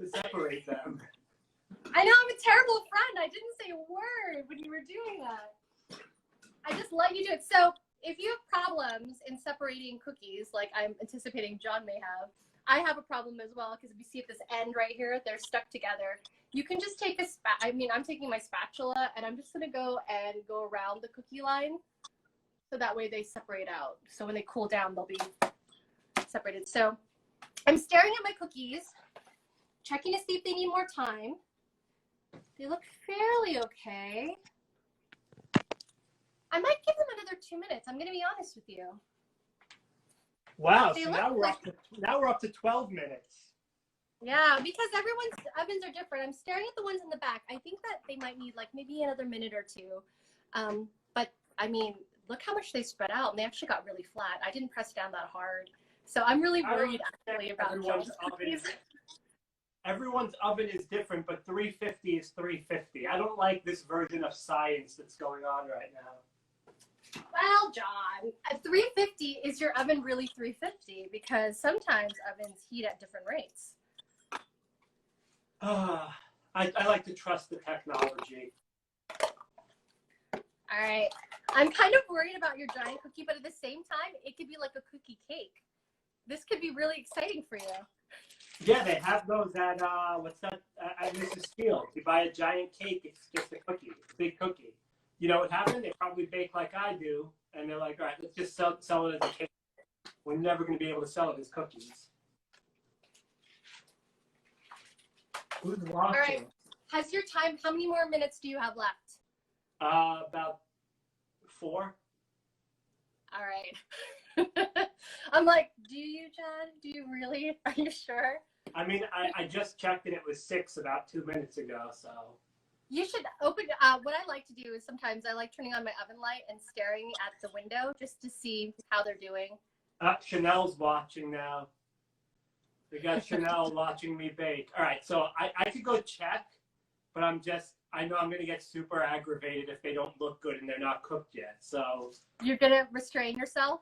to separate them? I know, I'm a terrible friend. I didn't say a word when you were doing that. I just let you do it. So if you have problems in separating cookies, like I'm anticipating John may have, I have a problem as well, because if you see at this end right here, they're stuck together. You can just take I'm taking my spatula and I'm just going to go around the cookie line. So that way they separate out. So when they cool down, they'll be separated. So I'm staring at my cookies, checking to see if they need more time. They look fairly okay. I might give them another 2 minutes. I'm going to be honest with you. Wow, so now we're up to 12 minutes. Yeah, because everyone's ovens are different. I'm staring at the ones in the back. I think that they might need like maybe another minute or two. But I mean, look how much they spread out, and they actually got really flat. I didn't press down that hard. So I'm really worried actually about everyone's oven. Everyone's oven is different, but 350 is 350. I don't like this version of science that's going on right now. Well, John, at 350, is your oven really 350? Because sometimes ovens heat at different rates. I like to trust the technology. All right. I'm kind of worried about your giant cookie, but at the same time, it could be like a cookie cake. This could be really exciting for you. Yeah, they have those at, what's that, at Mrs. Fields. You buy a giant cake, it's just a cookie, a big cookie. You know what happened? They probably bake like I do, and they're like, all right, let's just sell it as a cake. We're never going to be able to sell it as cookies. Who's watching? All right. Has your time, how many more minutes do you have left? About 4. All right. I'm like, do you, John? Do you really? Are you sure? I mean, I just checked and it was 6 about 2 minutes ago, so. You should open, what I like to do is sometimes I like turning on my oven light and staring at the window just to see how they're doing. Chanel's watching now. We got Chanel watching me bake. All right, so I could go check, but I know I'm going to get super aggravated if they don't look good and they're not cooked yet. So You're going to restrain yourself?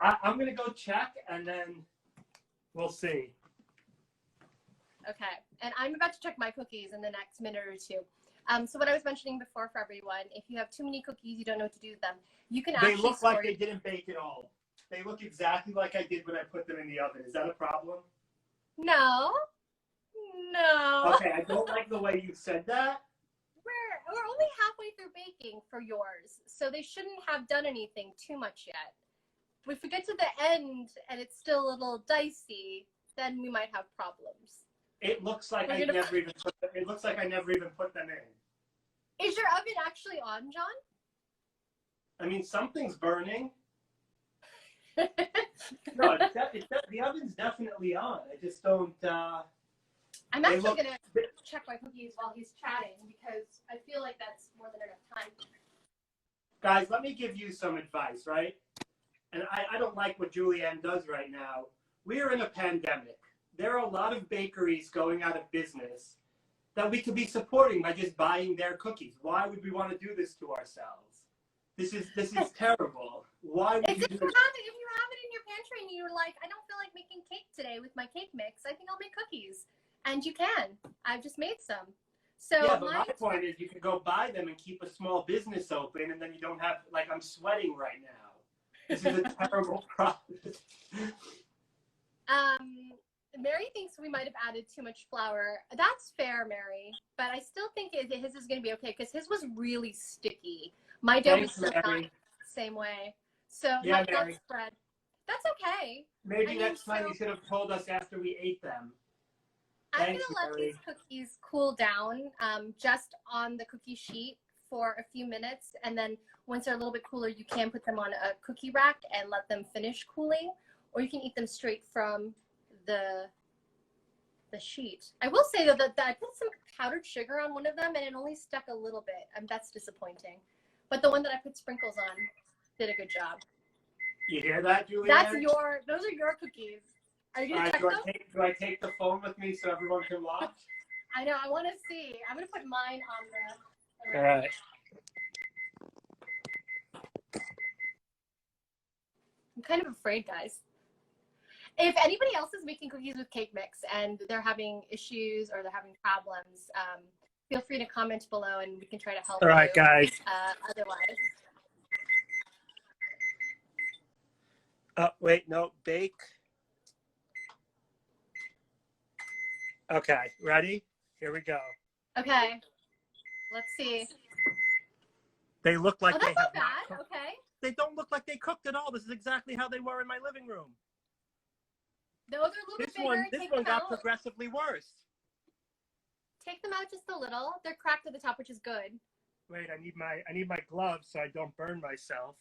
I'm going to go check, and then we'll see. Okay, and I'm about to check my cookies in the next minute or two. So what I was mentioning before for everyone, if you have too many cookies, you don't know what to do with them, you can actually They look like they didn't bake at all. They look exactly like I did when I put them in the oven. Is that a problem? No. Okay, I don't like the way you said that. We're only halfway through baking for yours, so they shouldn't have done anything too much yet. If we get to the end and it's still a little dicey, then we might have problems. It looks like I never even put them in. Is your oven actually on, John? I mean, something's burning. No, the oven's definitely on. I just don't. I'm actually going to check my cookies while he's chatting because I feel like that's more than enough time. Guys, let me give you some advice, right? And I don't like what JulieAnn does right now. We are in a pandemic. There are a lot of bakeries going out of business that we could be supporting by just buying their cookies. Why would we want to do this to ourselves? This is terrible. Why would you do this? If you have it in your pantry and you're like, I don't feel like making cake today with my cake mix, I think I'll make cookies. And you can. I've just made some. So yeah, but my point is you can go buy them and keep a small business open, and then you don't have, like, I'm sweating right now. This is a terrible process. Mary thinks we might have added too much flour. That's fair, Mary. But I still think his is going to be okay because his was really sticky. My dough was still not the same way. So yeah, my dough spread. That's okay. Maybe next time you should have told us after we ate them. I'm going to let these cookies cool down just on the cookie sheet for a few minutes. And then once they're a little bit cooler, you can put them on a cookie rack and let them finish cooling. Or you can eat them straight from the sheet. I will say, though, that I put some powdered sugar on one of them, and it only stuck a little bit. That's disappointing. But the one that I put sprinkles on did a good job. You hear that, JulieAnn? Those are your cookies. Are you going to check them? Do I take the phone with me so everyone can watch? I know. I want to see. I'm going to put mine on the... All right. I'm kind of afraid, guys. If anybody else is making cookies with cake mix and they're having issues or they're having problems, feel free to comment below and we can try to help. All right, guys. Otherwise. Oh, wait, no, bake. Okay, ready? Here we go. Okay, let's see. They look like that's not bad. Okay. They don't look like they cooked at all. This is exactly how they were in my living room. No, they're a little bit bigger. This one got progressively worse. Take them out just a little. They're cracked at the top, which is good. Wait, I need my gloves so I don't burn myself.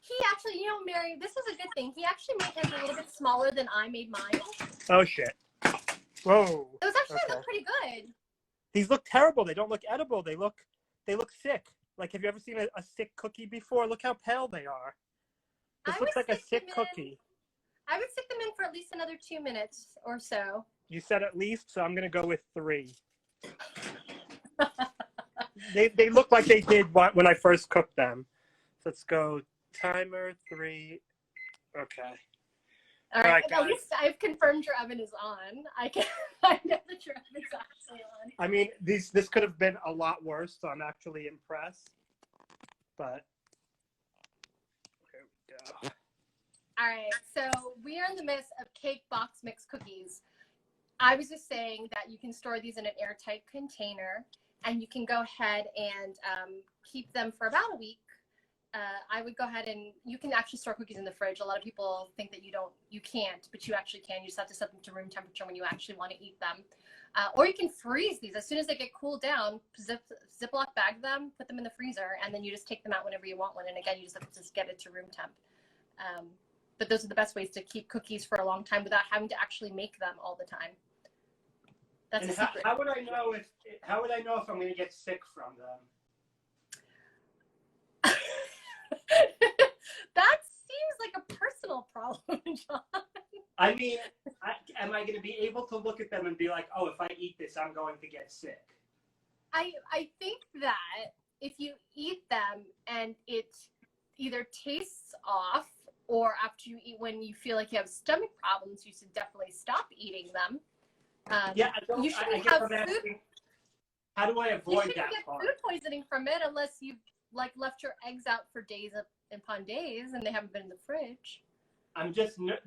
He actually, Mary, this is a good thing. He actually made his a little bit smaller than I made mine. Oh, shit. Whoa. Those actually look pretty good. These look terrible. They don't look edible. They look sick. Like, have you ever seen a sick cookie before? Look how pale they are. This looks like a sick cookie. I would stick them in for at least another 2 minutes or so. You said at least, so I'm going to go with 3. They look like they did when I first cooked them. So let's go timer 3. Okay. All right, at least I've confirmed your oven is on. I know that your oven is actually on. I mean, this could have been a lot worse, so I'm actually impressed. But here we go. All right, so we are in the midst of cake box mix cookies. I was just saying that you can store these in an airtight container, and you can go ahead and keep them for about a week. I would go ahead and you can actually store cookies in the fridge. A lot of people think that you can't, but you actually can. You just have to set them to room temperature when you actually want to eat them. Or you can freeze these. As soon as they get cooled down, Ziploc bag them, put them in the freezer, and then you just take them out whenever you want one. And again, you just have to just get it to room temp. But those are the best ways to keep cookies for a long time without having to actually make them all the time. That's a secret. How would I know if I'm going to get sick from them? That seems like a personal problem, John. I mean, am I going to be able to look at them and be like, oh, if I eat this, I'm going to get sick? I think that if you eat them and it either tastes off, or after you eat, when you feel like you have stomach problems, you should definitely stop eating them. Yeah, you shouldn't have food. Asking, how do I avoid that part? You shouldn't get food poisoning from it unless you've like left your eggs out for days upon days and they haven't been in the fridge.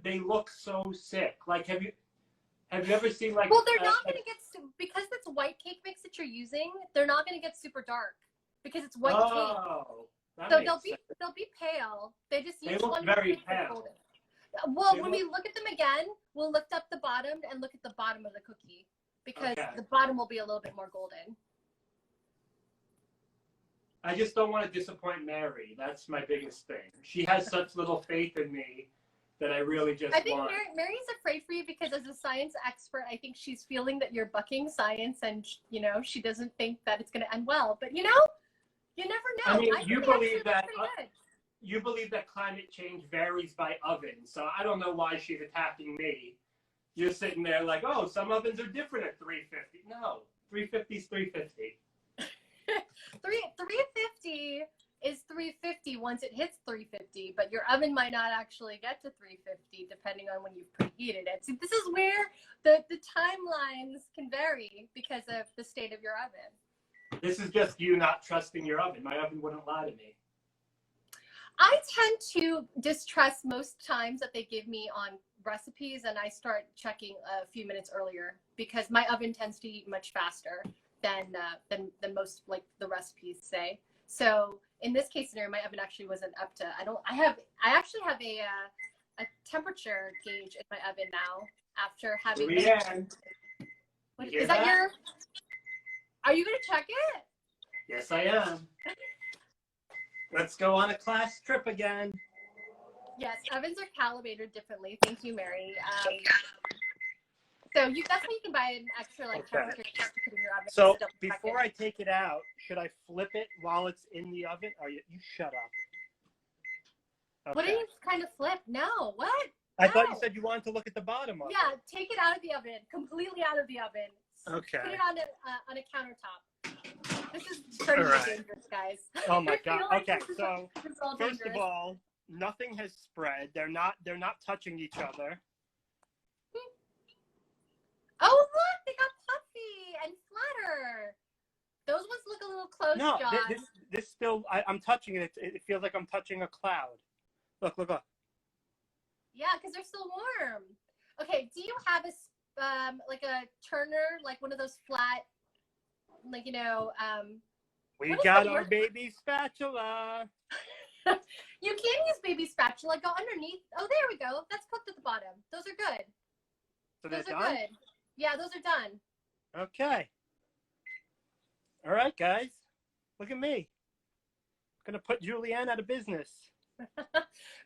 They look so sick. Like, have you ever seen like? Well, they're not going to get, because it's white cake mix that you're using. They're not going to get super dark because it's white cake. So they'll be pale. They just use look one very pale. Well, when we look at them again, we'll lift up the bottom and look at the bottom of the cookie because the bottom will be a little bit more golden. I just don't want to disappoint Mary. That's my biggest thing. She has such little faith in me that I really just I think Mary's afraid for you because as a science expert, I think she's feeling that you're bucking science and, you know, she doesn't think that it's going to end well. But, you know, you never know. I mean, you believe that climate change varies by oven. So I don't know why she's attacking me. You're sitting there like, oh, some ovens are different at 350. No, 350 is 350. 350 is 350 once it hits 350, but your oven might not actually get to 350 depending on when you've preheated it. So this is where the timelines can vary because of the state of your oven. This is just you not trusting your oven. My oven wouldn't lie to me. I tend to distrust most times that they give me on recipes, and I start checking a few minutes earlier because my oven tends to eat much faster than most, like, the recipes say. So in this case scenario, my oven actually wasn't up to. I actually have a temperature gauge in my oven now after having. Is that your? Are you going to check it? Yes, I am. Let's go on a class trip again. Yes, ovens are calibrated differently. Thank you, Mary. So that's how you can buy an extra temperature just to put in your oven. So before I take it out, should I flip it while it's in the oven? Or you shut up. Okay. What do you kind of flip? No, what? I thought you said you wanted to look at the bottom of it. Yeah, take it out of the oven, completely out of the oven. Okay. Put it on a countertop. This is pretty dangerous, guys. Oh my God. Okay, so first of all, nothing has spread. They're not touching each other. Oh, look, they got puffy and flatter. Those ones look a little close, No, John. this still, I'm touching it. It feels like I'm touching a cloud. Look. Yeah, because they're still warm. Okay, do you have like a turner, like one of those flat, like, you know, we got our baby spatula. You can use baby spatula. Go underneath. Oh, there we go. That's cooked at the bottom. Those are good. So those are done? Good. Yeah, those are done. Okay. All right, guys. Look at me. I'm going to put JulieAnn out of business.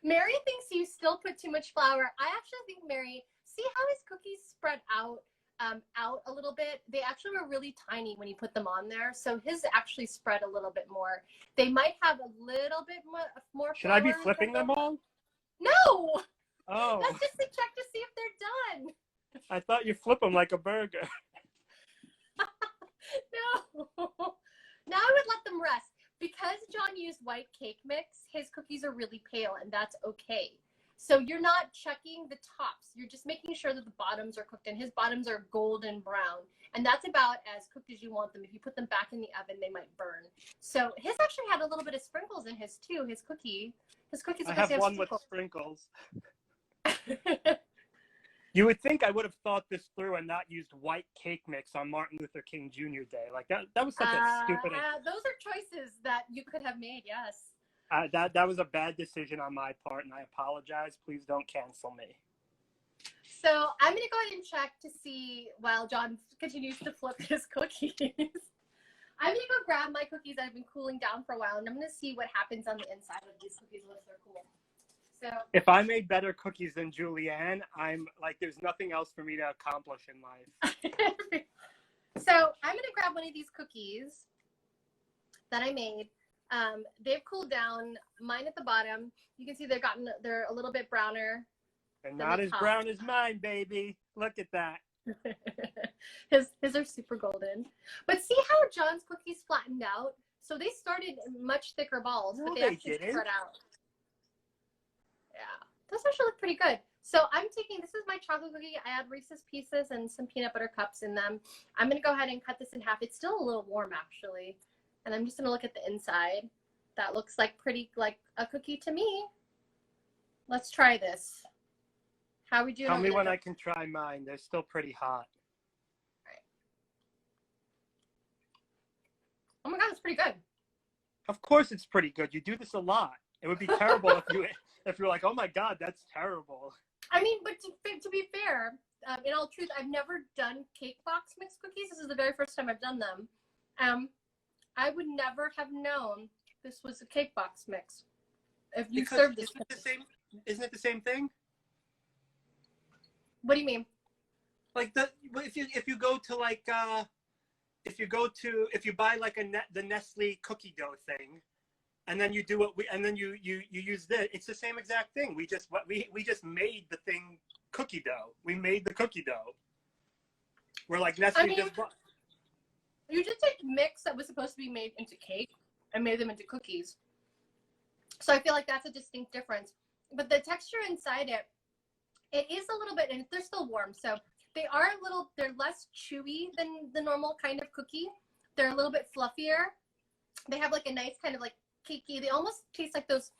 Mary thinks you still put too much flour. I actually think, Mary, see how his cookies spread out a little bit? They actually were really tiny when you put them on there. So his actually spread a little bit more. They might have a little bit more Should I be flipping them all? No! Oh. That's just to check to see if they're done. I thought you flip them like a burger. No. Now I would let them rest. Because John used white cake mix, his cookies are really pale, and that's okay. So you're not checking the tops. You're just making sure that the bottoms are cooked, and his bottoms are golden brown. And that's about as cooked as you want them. If you put them back in the oven, they might burn. So his actually had a little bit of sprinkles in his, too, his cookies. I have one with sprinkles. You would think I would have thought this through and not used white cake mix on Martin Luther King Jr. Day. Like that was such a stupid. Those are choices that you could have made. Yes. That was a bad decision on my part, and I apologize. Please don't cancel me. So I'm gonna go ahead and check to see while John continues to flip his cookies. I'm gonna go grab my cookies that have been cooling down for a while, and I'm gonna see what happens on the inside of these cookies once they're cool. So, if I made better cookies than JulieAnn, I'm like, there's nothing else for me to accomplish in life. So I'm going to grab one of these cookies that I made. They've cooled down. Mine at the bottom, you can see they're a little bit browner And not as brown as mine, baby. Look at that. his are super golden. But see how John's cookies flattened out? So they started much thicker balls, but they actually spread out. Yeah, those actually look pretty good. So I'm taking, this is my chocolate cookie. I add Reese's Pieces and some peanut butter cups in them. I'm going to go ahead and cut this in half. It's still a little warm, actually. And I'm just going to look at the inside. That looks like pretty, like a cookie to me. Let's try this. How are we doing? Tell me when I can try mine. They're still pretty hot. All right. Oh my God, it's pretty good. Of course it's pretty good. You do this a lot. It would be terrible if you're like, oh my God, that's terrible. I mean, but to be fair, in all truth, I've never done cake box mix cookies. This is the very first time I've done them. I would never have known this was a cake box mix if you served this. Isn't it the same thing? What do you mean? Like if you go to like if you buy like the Nestle cookie dough thing, and then you do you use this, it's the same exact thing. We just made the thing cookie dough. We made the cookie dough. We're like Nestle. You just take mix that was supposed to be made into cake and made them into cookies. So I feel like that's a distinct difference. But the texture inside it is a little bit, and they're still warm, so they're less chewy than the normal kind of cookie. They're a little bit fluffier. They have like a nice kind of like cakey, they almost taste like those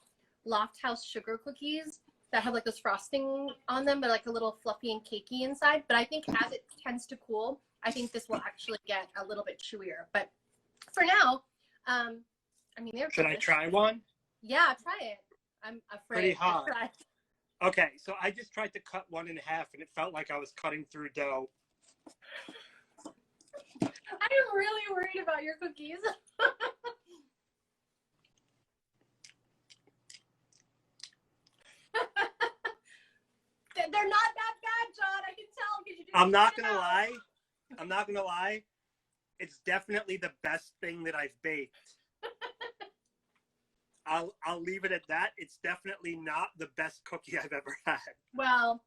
Loft House sugar cookies that have like this frosting on them, but like a little fluffy and cakey inside. But I think as it tends to cool, I think this will actually get a little bit chewier. But for now, I mean, they're Should I try one? Yeah, try it. I'm afraid. Pretty hot. Okay, so I just tried to cut one in half, and it felt like I was cutting through dough. I am really worried about your cookies. They're not that bad, John. I can tell because you didn't. I'm not gonna lie. It's definitely the best thing that I've baked. I'll leave it at that. It's definitely not the best cookie I've ever had. Well,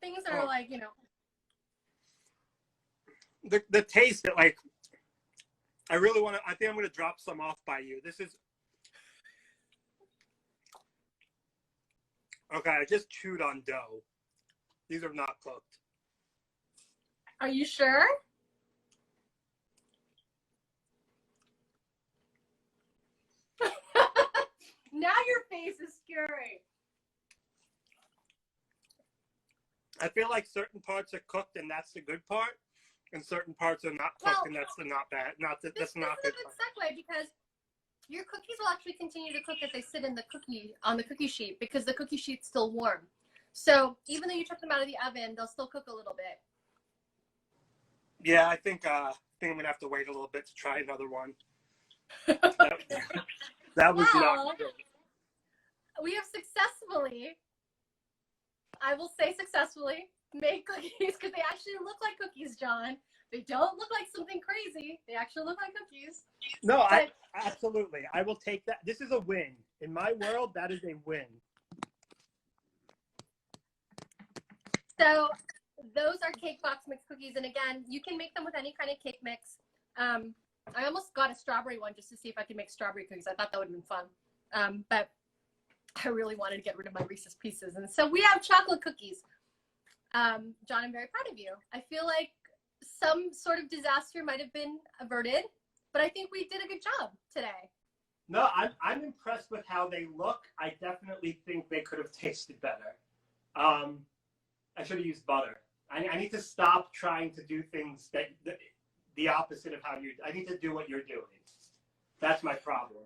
things are like, the taste that like I think I'm gonna drop some off by you. This is okay. I just chewed on dough. These are not cooked. Are you sure? Now your face is scary. I feel like certain parts are cooked and that's the good part, and certain parts are not cooked and that's the not bad. That's not good. This is a good segue because your cookies will actually continue to cook as they sit in on the cookie sheet because the cookie sheet's still warm. So even though you took them out of the oven, they'll still cook a little bit. Yeah, I think I'm gonna have to wait a little bit to try another one. That was not good. We have successfully, I will say successfully, made cookies because they actually look like cookies, John. They don't look like something crazy. They actually look like cookies. No, absolutely. I will take that. This is a win. In my world, that is a win. So those are cake box mix cookies. And again, you can make them with any kind of cake mix. I almost got a strawberry one just to see if I could make strawberry cookies. I thought that would have been fun. But I really wanted to get rid of my Reese's Pieces. And so we have chocolate cookies. John, I'm very proud of you. I feel like some sort of disaster might have been averted, but I think we did a good job today. No, I'm impressed with how they look. I definitely think they could have tasted better. I should have used butter. I need to stop trying to do things that the opposite of how I need to do what you're doing. That's my problem.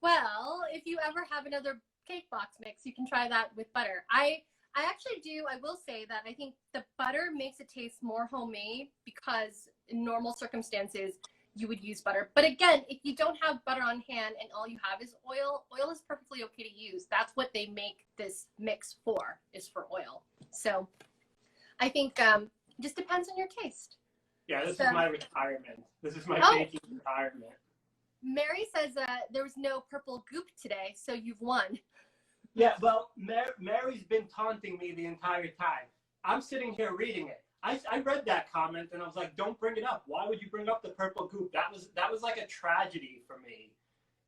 Well, if you ever have another cake box mix, you can try that with butter. I actually do. I will say that I think the butter makes it taste more homemade because in normal circumstances, you would use butter. But again, if you don't have butter on hand and all you have is oil is perfectly okay to use. That's what they make this mix for, is for oil. So I think it just depends on your taste. Yeah, this is my retirement. This is my baking retirement. Mary says there was no purple goop today, so you've won. Yeah, well, Mary's been taunting me the entire time. I'm sitting here reading it. I read that comment and I was like, don't bring it up. Why would you bring up the purple goop? That was like a tragedy for me.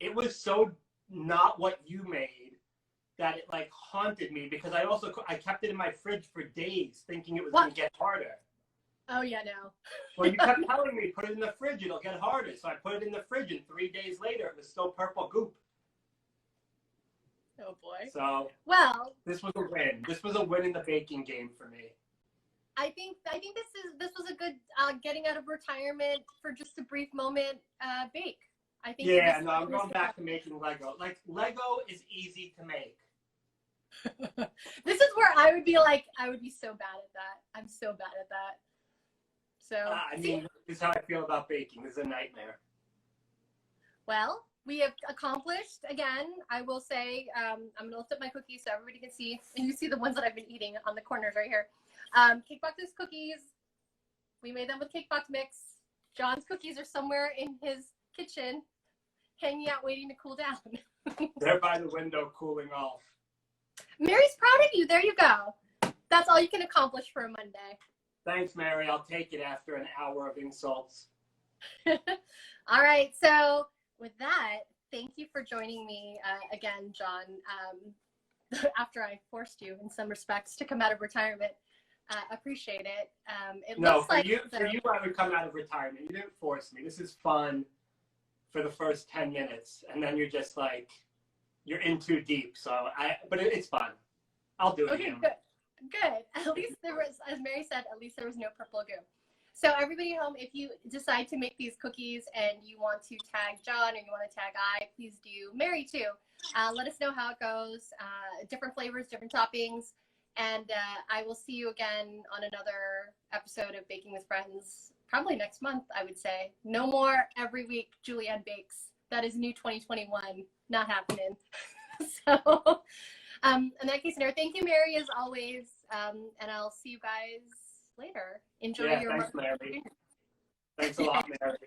It was so not what you made that it like haunted me because I kept it in my fridge for days thinking it was going to get harder. Oh yeah, no. Well, you kept telling me, put it in the fridge, it'll get harder. So I put it in the fridge and 3 days later it was still purple goop. Oh boy. So well, this was a win. This was a win in the baking game for me. I think this was a good getting out of retirement for just a brief moment bake. I think. Yeah, no, I'm going back to making Lego. Like Lego is easy to make. This is where I would be so bad at that. I'm so bad at that. So I mean, this is how I feel about baking. This is a nightmare. Well, we have accomplished again. I will say, I'm gonna lift up my cookies so everybody can see, and you see the ones that I've been eating on the corners right here. Cake Box's cookies. We made them with Cake Box mix. John's cookies are somewhere in his kitchen, hanging out, waiting to cool down. They're by the window, cooling off. Mary's proud of you. There you go. That's all you can accomplish for a Monday. Thanks, Mary. I'll take it after an hour of insults. All right. So with that, thank you for joining me again, John. After I forced you, in some respects, to come out of retirement. Appreciate it. For you, I would come out of retirement. You didn't force me. This is fun for the first 10 minutes, and then you're just like, you're in too deep. But it's fun. I'll do it again. Good. At least there was, as Mary said, at least there was no purple goo. So everybody at home, if you decide to make these cookies and you want to tag John or you want to tag please do. Mary too. Let us know how it goes. Different flavors, different toppings. And I will see you again on another episode of Baking with Friends, probably next month, I would say. No more every week JulieAnn bakes. That is new 2021. Not happening. So in that case, thank you, Mary, as always. And I'll see you guys later. Enjoy your thanks, Mary. Thanks a lot, Mary.